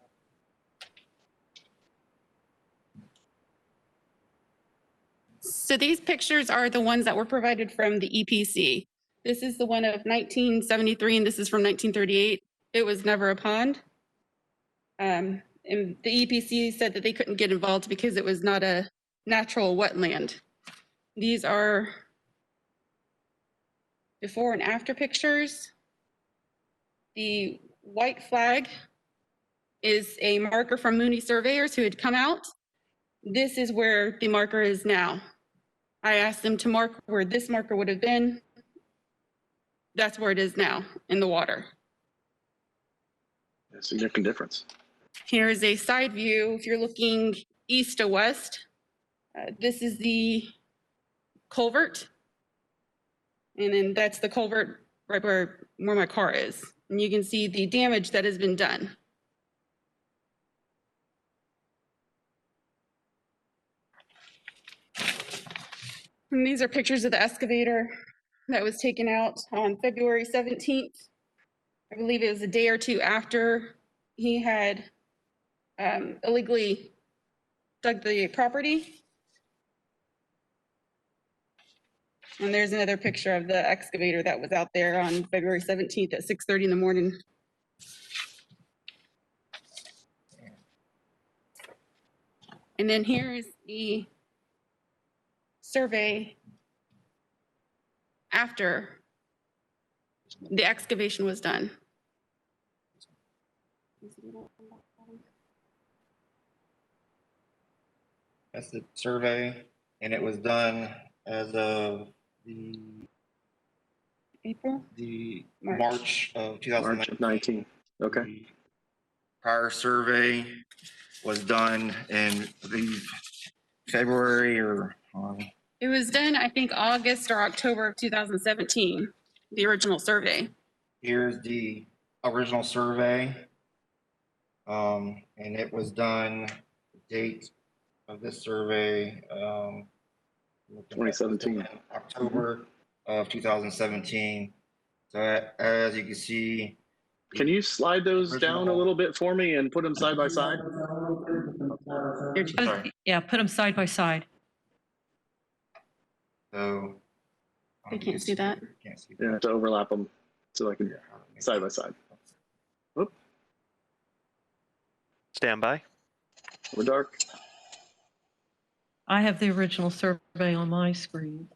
So these pictures are the ones that were provided from the EPC. This is the one of 1973 and this is from 1938. It was never a pond. And the EPC said that they couldn't get involved because it was not a natural wetland. These are before and after pictures. The white flag is a marker from Mooney surveyors who had come out. This is where the marker is now. I asked them to mark where this marker would have been. That's where it is now in the water. A significant difference. Here's a side view. If you're looking east to west, this is the culvert. And then that's the culvert right where my car is. And you can see the damage that has been done. And these are pictures of the excavator that was taken out on February 17th. I believe it was a day or two after he had illegally dug the property. And there's another picture of the excavator that was out there on February 17th at 6:30 in the morning. And then here is the survey after the excavation was done. That's the survey, and it was done as of April? the March. March of 2019. March of 19. Okay. The prior survey was done in, I believe, February or, It was done, I think, August or October of 2017, the original survey. here's the original survey. And it was done, the date of this survey, 2017. October of 2017. So as you can see. Can you slide those down a little bit for me and put them side by side? Sorry. Yeah, put them side by side. So. They can't see that. Can't see You have to overlap them so I can side by side. Whoop. Stand by. We're dark. I have the original survey on my screen.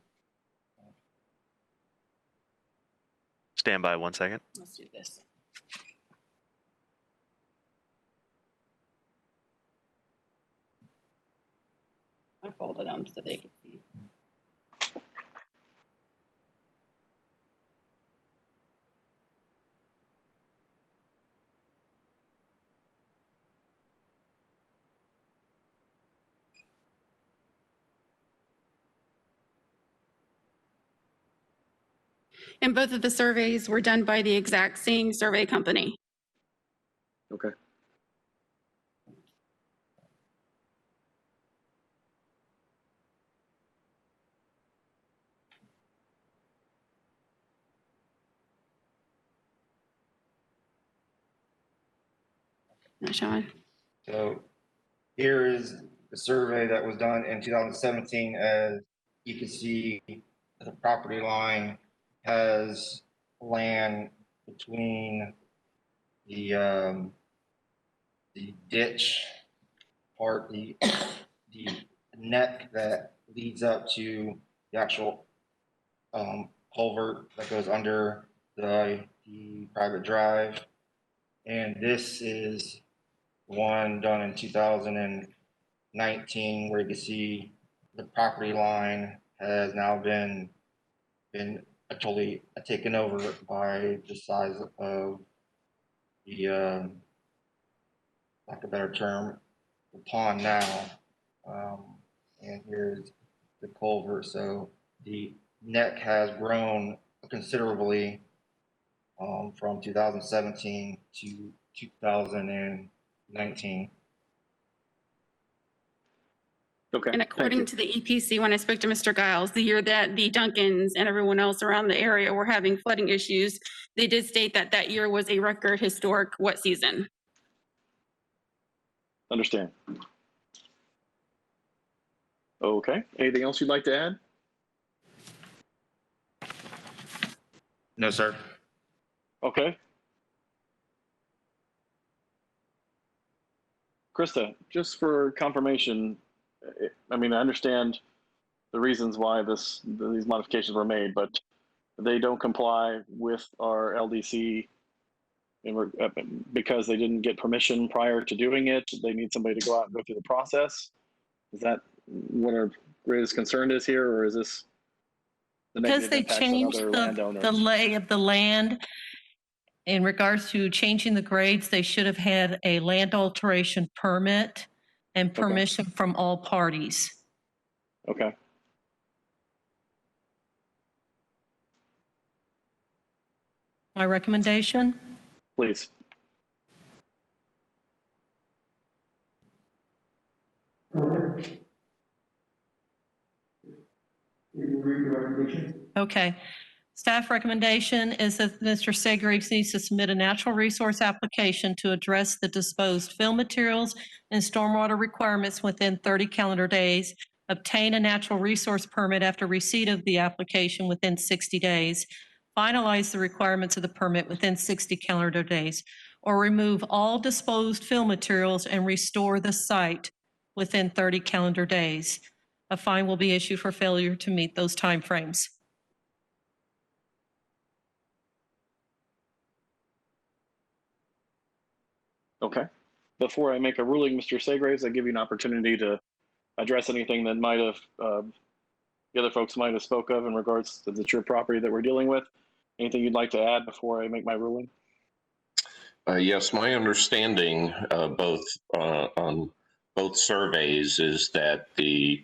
Stand by 1 second. Let's do this. I folded them so they could see. And both of the surveys were done by the exact same survey company. Okay. Not showing. So here is the survey that was done in 2017. As you can see, the property line has land between the ditch part, the neck that leads up to the actual culvert that goes under the private drive. And this is one done in 2019, where you can see the property line has now been totally taken over by the size of the, lack of a better term, the pond now. And here's the culvert. So the neck has grown considerably from 2017 to 2019. Okay. And according to the EPC, when I spoke to Mr. Giles, the year that the Duncans and everyone else around the area were having flooding issues, they did state that that year was a record historic wet season. Understand. Okay. Anything else you'd like to add? No, sir. Okay. Krista, just for confirmation, I mean, I understand the reasons why these modifications were made, but they don't comply with our LDC because they didn't get permission prior to doing it. They need somebody to go out and go through the process. Is that what our greatest concern is here, or is this the Because negative they impacts on changed other landowners? the lay of the land in regards to changing the grades, they should have had a land alteration permit and permission from all parties. Okay. My recommendation? Please. Okay. Staff recommendation is that Mr. Segraves needs to submit a natural resource application to address the disposed fill materials and stormwater requirements within 30 calendar days obtain a natural resource permit after receipt of the application within 60 days, finalize the requirements of the permit within 60 calendar days, or remove all disposed fill materials and restore the site within 30 calendar days. A fine will be issued for failure to meet those timeframes. Okay. Before I make a ruling, Mr. Segraves, I give you an opportunity to address anything that might have, the other folks might have spoke of in regards to the your property that we're dealing with. Anything you'd like to add before I make my ruling? Yes, my understanding on both surveys is that the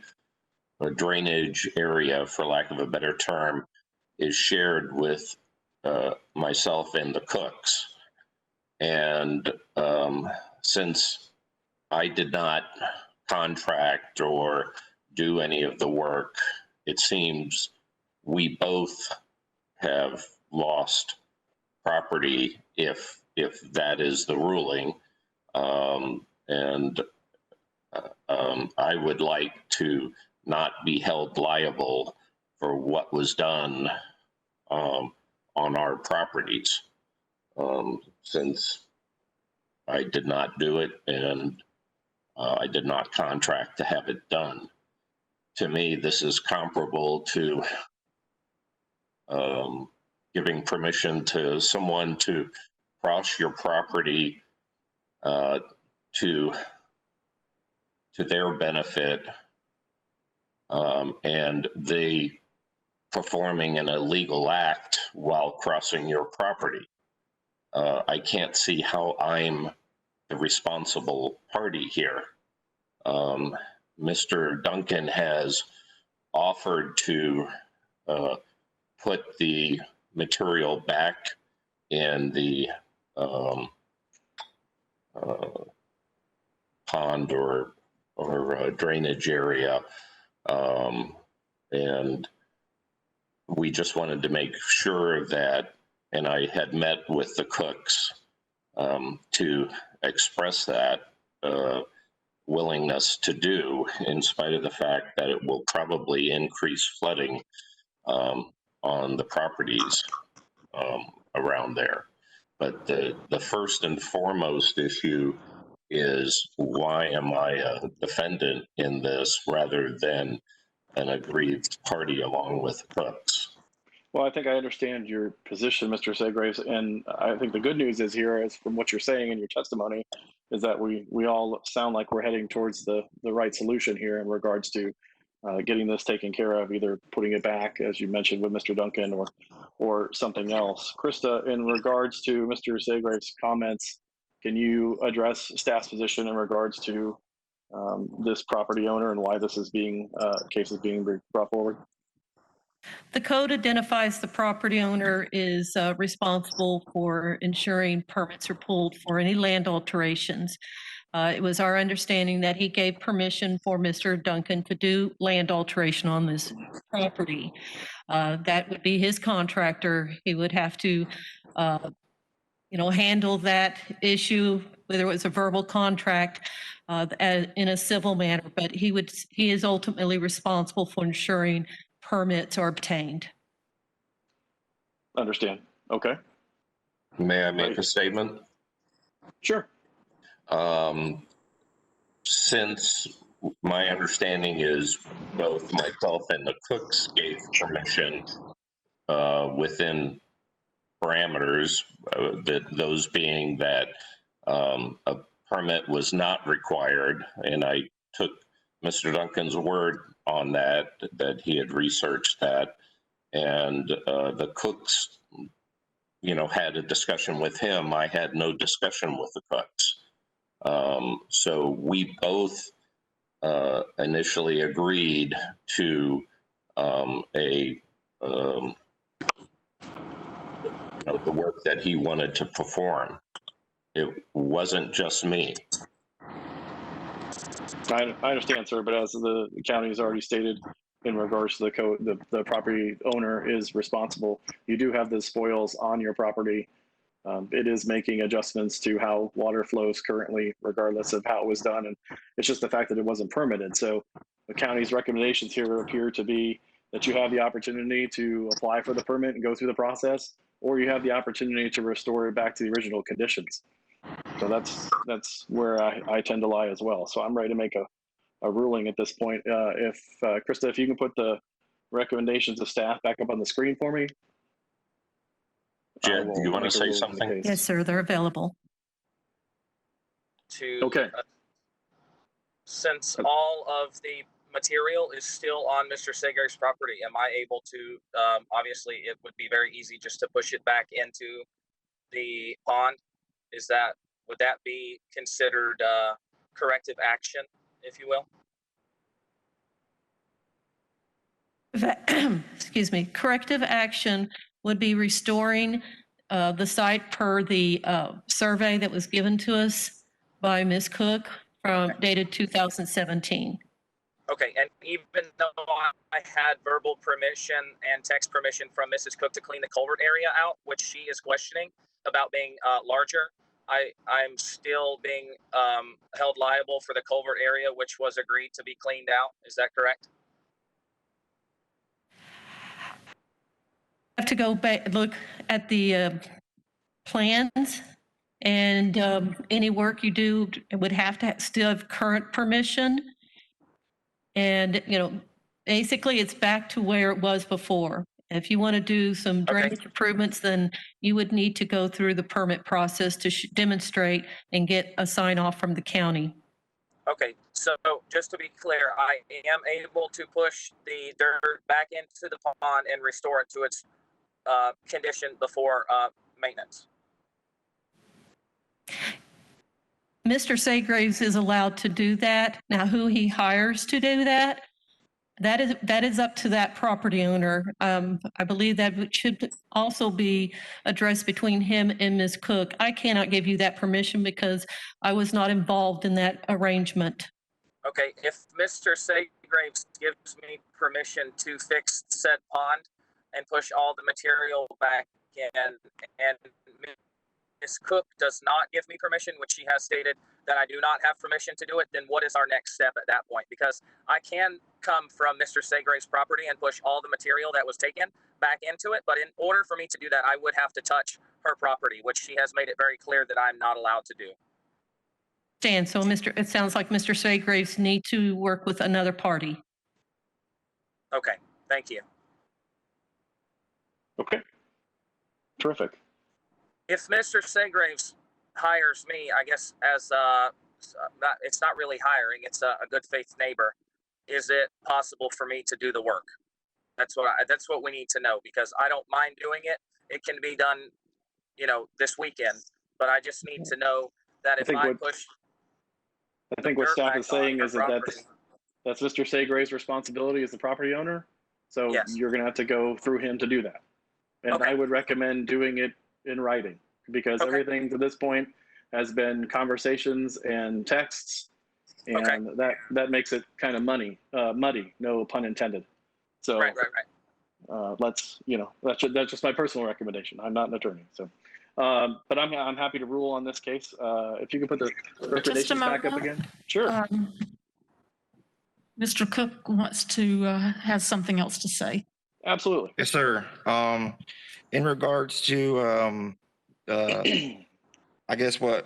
drainage area, for lack of a better term, is shared with myself and the Cooks. And since I did not contract or do any of the work, it seems we both have lost property if that is the ruling. I would like to not be held liable for what was done on our properties, since I did not do it and I did not contract to have it done. To me, this is comparable to giving permission to someone to cross your property to their benefit, and they performing an illegal act while crossing your property. I can't see how I'm the responsible party here. Mr. Duncan has offered to put the material back in the pond or drainage area, and we just wanted to make sure that, and I had met with the Cooks to express that willingness to do, in spite of the fact that it will probably increase flooding on the properties around there. But the first and foremost issue is, why am I a defendant in this rather than an aggrieved party along with Cooks? Well, I think I understand your position, Mr. Segraves, and I think the good news is here, is from what you're saying in your testimony, is that we all sound like we're heading towards the right solution here in regards to getting this taken care of, either putting it back, as you mentioned with Mr. Duncan, or something else. Krista, in regards to Mr. Segraves' comments, can you address staff's position in regards to this property owner and why this is case is being brought forward? The code identifies the property owner is responsible for ensuring permits are pulled for any land alterations. It was our understanding that he gave permission for Mr. Duncan to do land alteration on this property. That would be his contractor. He would have to, handle that issue, whether it was a verbal contract, in a civil manner. But he is ultimately responsible for ensuring permits are obtained. Understand. Okay. May I make a statement? Sure. Since my understanding is both myself and the Cooks gave permission within parameters, those being that a permit was not required, and I took Mr. Duncan's word on that he had researched that, and the Cooks, had a discussion with him. I had no discussion with the Cooks. So we both initially agreed to the work that he wanted to perform. It wasn't just me. I understand, sir, but as the county has already stated, in regards to the code, the property owner is responsible. You do have the spoils on your property. It is making adjustments to how water flows currently, regardless of how it was done. And it's just the fact that it wasn't permitted. So The county's recommendations here appear to be that you have the opportunity to apply for the permit and go through the process, or you have the opportunity to restore it back to the original conditions. So that's where I tend to lie as well. So I'm ready to make a ruling at this point. If Krista, if you can put the recommendations of staff back up on the screen for me. Jen, do you want to say something? Yes, sir, they're available. Okay. Since all of the material is still on Mr. Segrave's property, am I able to, obviously it would be very easy just to push it back into the pond? Would that be considered corrective action, if you will? Excuse me, corrective action would be restoring the site per the survey that was given to us by Ms. Cook from dated 2017. Okay, and even though I had verbal permission and text permission from Mrs. Cook to clean the culvert area out, which she is questioning about being larger, I'm still being held liable for the culvert area, which was agreed to be cleaned out. Is that correct? Have to go back, look at the plans, and any work you do would have to still have current permission. And, basically it's back to where it was before. If you want to do some drainage improvements, then you would need to go through the permit process to demonstrate and get a sign off from the county. Okay, so just to be clear, I am able to push the dirt back into the pond and restore it to its condition before maintenance. Mr. Segraves is allowed to do that. Now, who he hires to do that, that is up to that property owner. I believe that should also be addressed between him and Ms. Cook. I cannot give you that permission because I was not involved in that arrangement. Okay, if Mr. Segraves gives me permission to fix said pond and push all the material back in, and Ms. Cook does not give me permission, which she has stated that I do not have permission to do it, then what is our next step at that point? Because I can come from Mr. Segrave's property and push all the material that was taken back into it, but in order for me to do that, I would have to touch her property, which she has made it very clear that I'm not allowed to do. Stan, so it sounds like Mr. Segraves need to work with another party. Okay, thank you. Okay. Terrific. If Mr. Segraves hires me, I guess as it's not really hiring, it's a good faith neighbor. Is it possible for me to do the work? That's what we need to know, because I don't mind doing it. It can be done, this weekend, but I just need to know that if I push. I think what staff is saying is that's Mr. Segrave's responsibility as the property owner. So you're going to have to go through him to do that. And I would recommend doing it in writing, because everything to this point has been conversations and texts, and that makes it kind of muddy, no pun intended. So that's just my personal recommendation. I'm not an attorney, so but I'm happy to rule on this case. If you can put the recommendations back up again. Sure. Mr. Cook wants to has something else to say. Absolutely. Yes, sir. In regards to, I guess what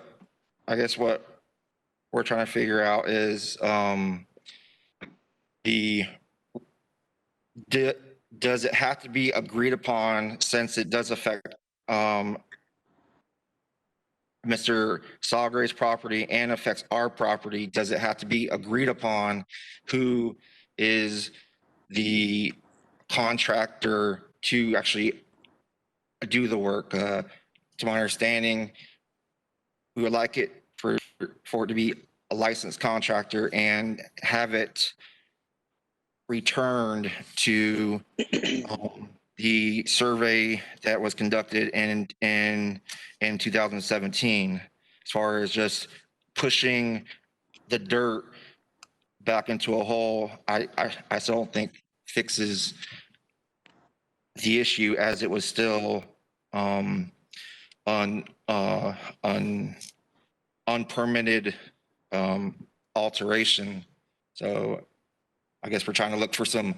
we're trying to figure out is, does it have to be agreed upon, since it does affect, Mr. Segrave's property and affects our property? Does it have to be agreed upon who is the contractor to actually do the work? To my understanding, we would like it for it to be a licensed contractor and have it returned to the survey that was conducted in 2017. As far as just pushing the dirt back into a hole, I still don't think fixes the issue, as it was still unpermitted alteration. So I guess we're trying to look for some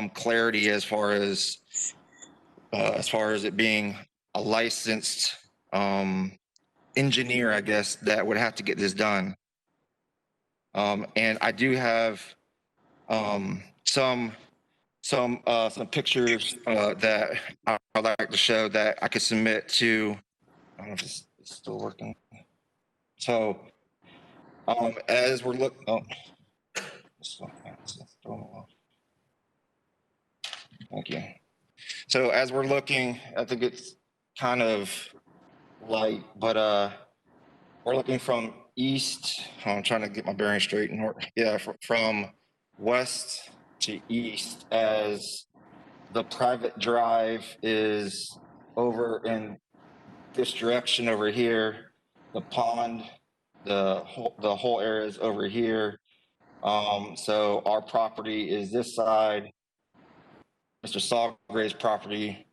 clarity as far as it being a licensed engineer, I guess, that would have to get this done. And I do have some pictures that I'd like to show that I could submit to. I don't know if it's still working. So as we're looking, thank you. So as we're looking, I think it's kind of light, but we're looking from east. I'm trying to get my bearing straight. Yeah, from west to east, as the private drive is over in this direction over here. The pond, the whole area is over here. So our property is this side. Mr. Sawgrave's property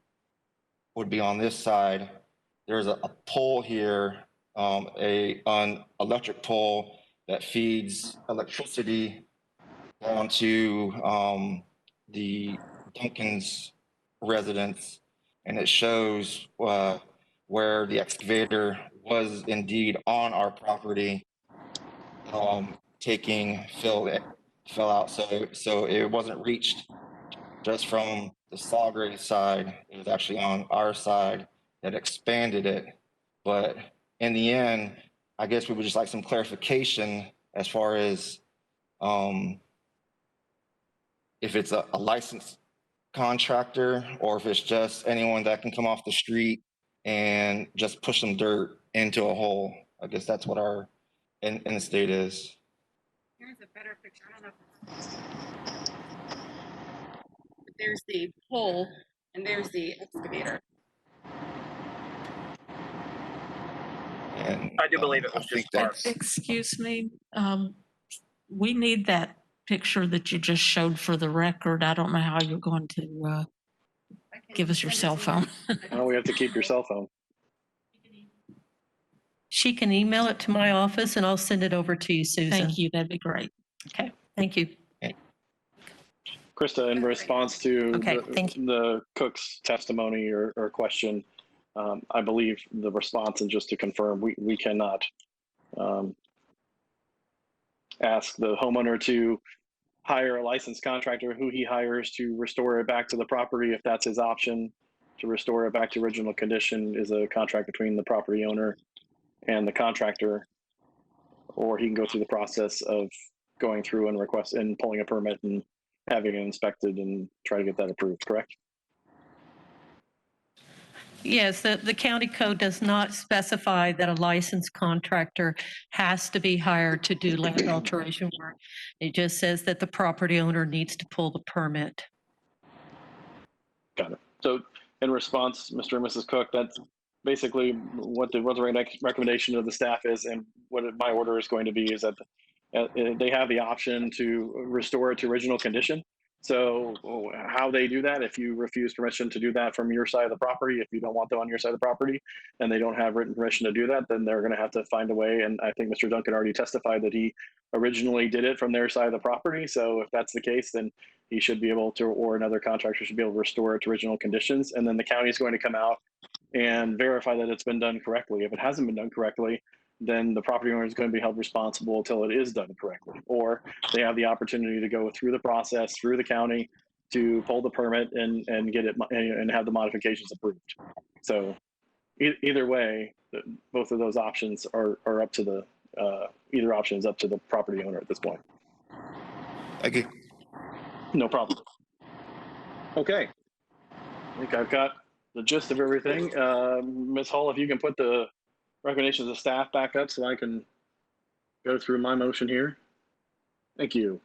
would be on this side. There's a pole here, an electric pole that feeds electricity onto the Duncan's residence, and it shows where the excavator was indeed on our property, taking fill out. So it wasn't reached just from the Sawgrave side. It was actually on our side that expanded it. But in the end, I guess we would just like some clarification as far as if it's a licensed contractor or if it's just anyone that can come off the street and just push some dirt into a hole. I guess that's what our end state is. Here's a better picture. I don't know if there's the pole and there's the excavator. And I do believe it was just parts. Excuse me, we need that picture that you just showed for the record. I don't know how you're going to give us your cell phone. Oh, we have to keep your cell phone. She can email it to my office and I'll send it over to you, Susan. Thank you, that'd be great. Okay, thank you. Krista, in response to Okay, thank the cook's testimony or question, I believe the response, and just to confirm, we cannot ask the homeowner to hire a licensed contractor. Who he hires to restore it back to the property, if that's his option, to restore it back to original condition, is a contract between the property owner and the contractor, or he can go through the process of going through and pulling a permit and having it inspected and try to get that approved, correct? Yes, the county code does not specify that a licensed contractor has to be hired to do land alteration work. It just says that the property owner needs to pull the permit. Got it. So in response, Mr. and Mrs. Cook, that's basically what the recommendation of the staff is, and what my order is going to be is that they have the option to restore it to original condition. So how they do that, if you refuse permission to do that from your side of the property, if you don't want them on your side of the property and they don't have written permission to do that, then they're going to have to find a way. And I think Mr. Duncan already testified that he originally did it from their side of the property. So if that's the case, then he should be able to, or another contractor should be able to restore it to original conditions. And then the county is going to come out and verify that it's been done correctly. If it hasn't been done correctly, then the property owner is going to be held responsible until it is done correctly. Or they have the opportunity to go through the process, through the county, to pull the permit and get it and have the modifications approved. So either way, both of those options are up to the, either option is up to the property owner at this point. Thank you. No problem. Okay. I think I've got the gist of everything. Ms. Hall, if you can put the recommendations of staff back up so I can go through my motion here. Thank you.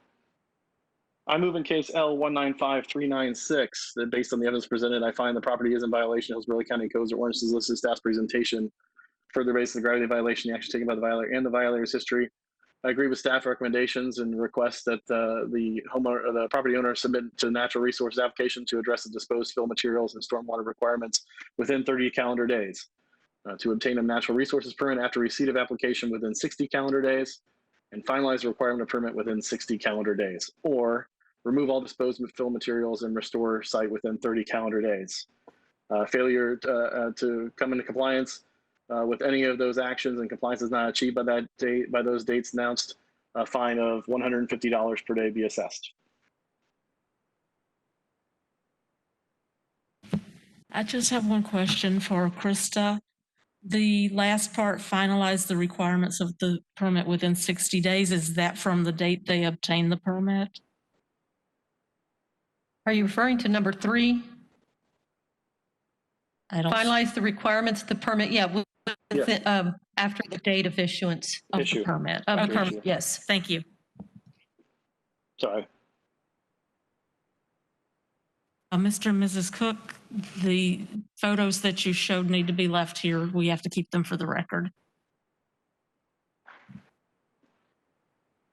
I move in case L195396 that based on the evidence presented, I find the property is in violation of Hillsborough County Codes or ordinances listed in staff's presentation. Further based on the gravity of the violation, the action taken by the violator and the violator's history. I agree with staff recommendations and request that the homeowner, the property owner, submit to the natural resources application to address the disposed fill materials and stormwater requirements within 30 calendar days. To obtain a natural resources permit after receipt of application within 60 calendar days, and finalize the requirement of permit within 60 calendar days. Or remove all disposed fill materials, and restore site within 30 calendar days. Failure to come into compliance with any of those actions and compliance is not achieved by that date, by those dates announced, a fine of $150 per day be assessed. I just have one question for Krista. The last part, finalize the requirements of the permit within 60 days. Is that from the date they obtain the permit? Are you referring to number 3? I don't. Finalize the requirements of the permit, after the date of issuance of Issue. the permit. Issue. Yes. Thank you. Sorry. Mr. and Mrs. Cook, the photos that you showed need to be left here. We have to keep them for the record.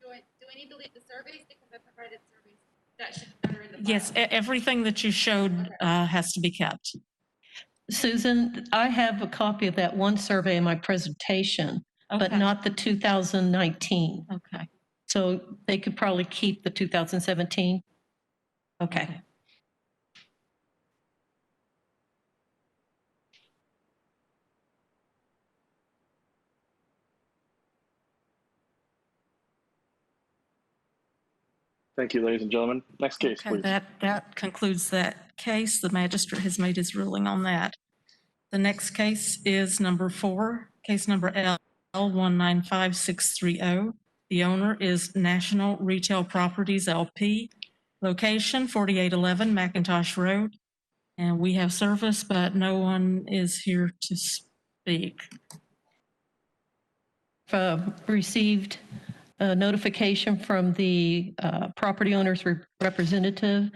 Do I need to leave the surveys because I provided surveys? That should be better in the file. Yes, everything that you showed has to be kept. Susan, I have a copy of that one survey in my presentation, but Okay. not the 2019. Okay. So they could probably keep the 2017? Okay. Thank you, ladies and gentlemen. Next case, Okay, please. that concludes that case. The magistrate has made his ruling on that. The next case is number 4, case number L195630. The owner is National Retail Properties LP, location 4811 McIntosh Road. And we have service, but no one is here to speak. Received a notification from the property owner's representative,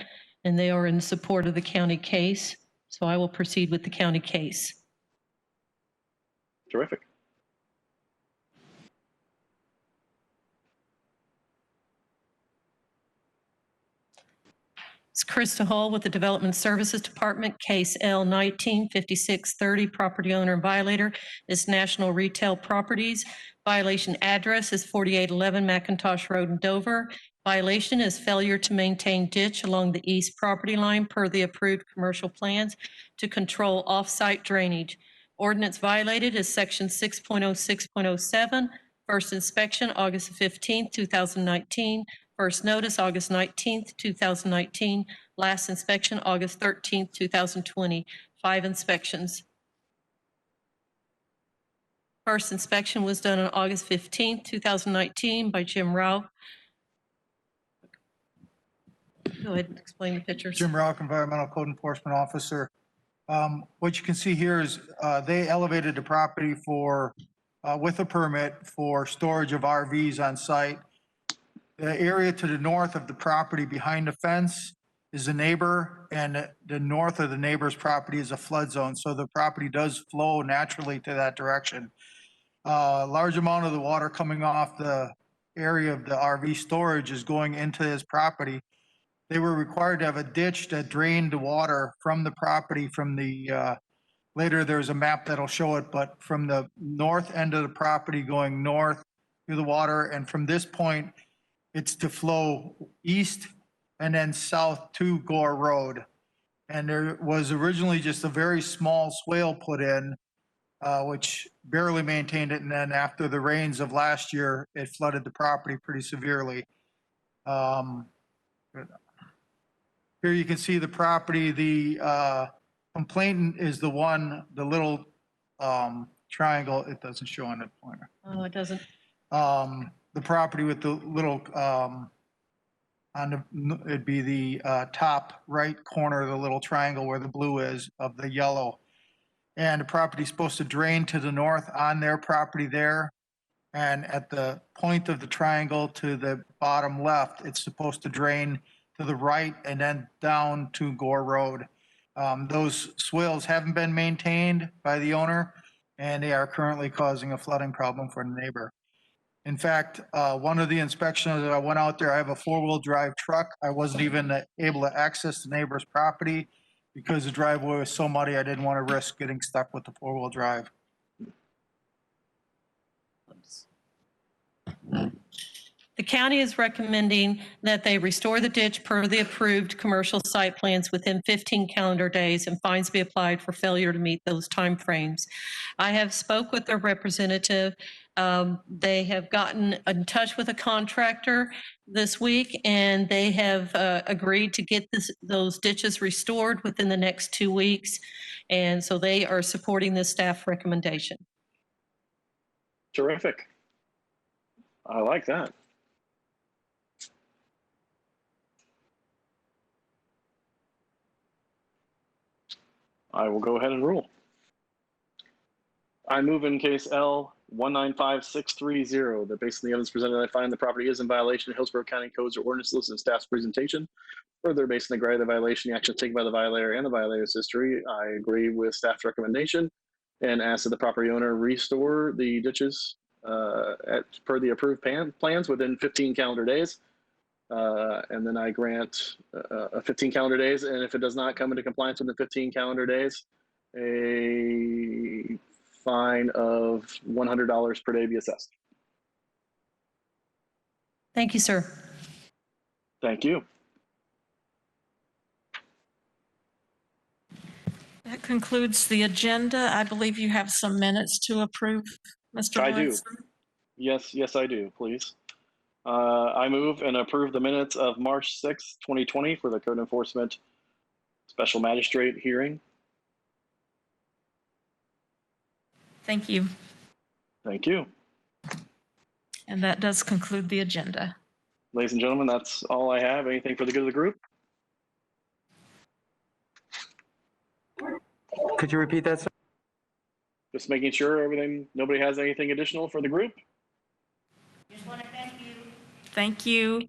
and they are in support of the county case. So I will proceed with the county case. Terrific. It's Krista Hall with the Development Services Department, case L195630, property owner and violator is National Retail Properties. Violation address is 4811 McIntosh Road in Dover. Violation is failure to maintain ditch along the east property line per the approved commercial plans to control off-site drainage. Ordinance violated is section 6.06.07. First inspection, August 15th, 2019. First notice, August 19th, 2019. Last inspection, August 13th, 2020. 5 inspections. First inspection was done on August 15th, 2019 by Jim Rauch. Go ahead and explain the pictures. Jim Rauch, Environmental Code Enforcement Officer. What you can see here is they elevated the property for, with a permit for storage of RVs on site. The area to the north of the property behind the fence is a neighbor, and the north of the neighbor's property is a flood zone. So the property does flow naturally to that direction. Large amount of the water coming off the area of the RV storage is going into his property. They were required to have a ditch that drained the water from the property from the, later there's a map that'll show it, but from the north end of the property going north through the water, and from this point, it's to flow east and then south to Gore Road. And there was originally just a very small swale put in, which barely maintained it. And then after the rains of last year, it flooded the property pretty severely. Here you can see the property. The complainant is the one, the little triangle. It doesn't show on the pointer. Oh, it doesn't. The property with the little, it'd be the top right corner of the little triangle where the blue is of the yellow. And the property's supposed to drain to the north on their property there. And at the point of the triangle to the bottom left, it's supposed to drain to the right and then down to Gore Road. Those swales haven't been maintained by the owner, and they are currently causing a flooding problem for the neighbor. In fact, one of the inspections that I went out there, I have a 4-wheel drive truck. I wasn't even able to access the neighbor's property because the driveway was so muddy, I didn't want to risk getting stuck with the 4-wheel drive. The county is recommending that they restore the ditch per the approved commercial site plans within 15 calendar days, and fines be applied for failure to meet those timeframes. I have spoke with their representative. They have gotten in touch with a contractor this week, and they have agreed to get those ditches restored within the next 2 weeks. And so they are supporting this staff recommendation. Terrific. I like that. I will go ahead and rule. I move in case L 195630 that based on the evidence presented, I find the property is in violation of Hillsborough County codes or ordinances and staff's presentation. Further, based on the gravity of the violation, the actions taken by the violator and the violator's history, I agree with staff's recommendation and ask that the property owner restore the ditches per the approved plans within 15 calendar days. And then I grant 15 calendar days. And if it does not come into compliance within 15 calendar days, a fine of $100 per day be assessed. Thank you, sir. Thank you. That concludes the agenda. I believe you have some minutes to approve, Mr. I do. Lawrence. Yes, I do, please. I move and approve the minutes of March 6th, 2020 for the Code Enforcement Special Magistrate hearing. Thank you. Thank you. And that does conclude the agenda. Ladies and gentlemen, that's all I have. Anything for the good of the group? Could you repeat that, sir? Just making sure nobody has anything additional for the group. Just want to thank you. Thank you.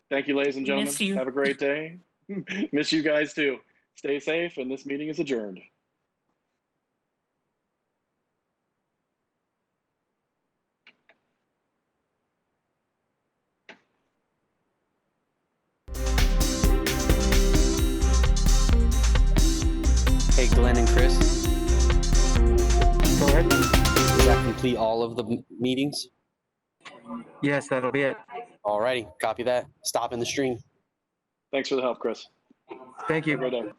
Thank you, ladies and gentlemen. Miss you. Have a great day. Miss you guys too. Stay safe, and this meeting is adjourned. Hey, Glenn and Chris, Go ahead. does that complete all of the meetings? Yes, that'll be it. Alrighty, copy that. Stopping the stream. Thanks for the help, Chris. Thank you. Have a good day.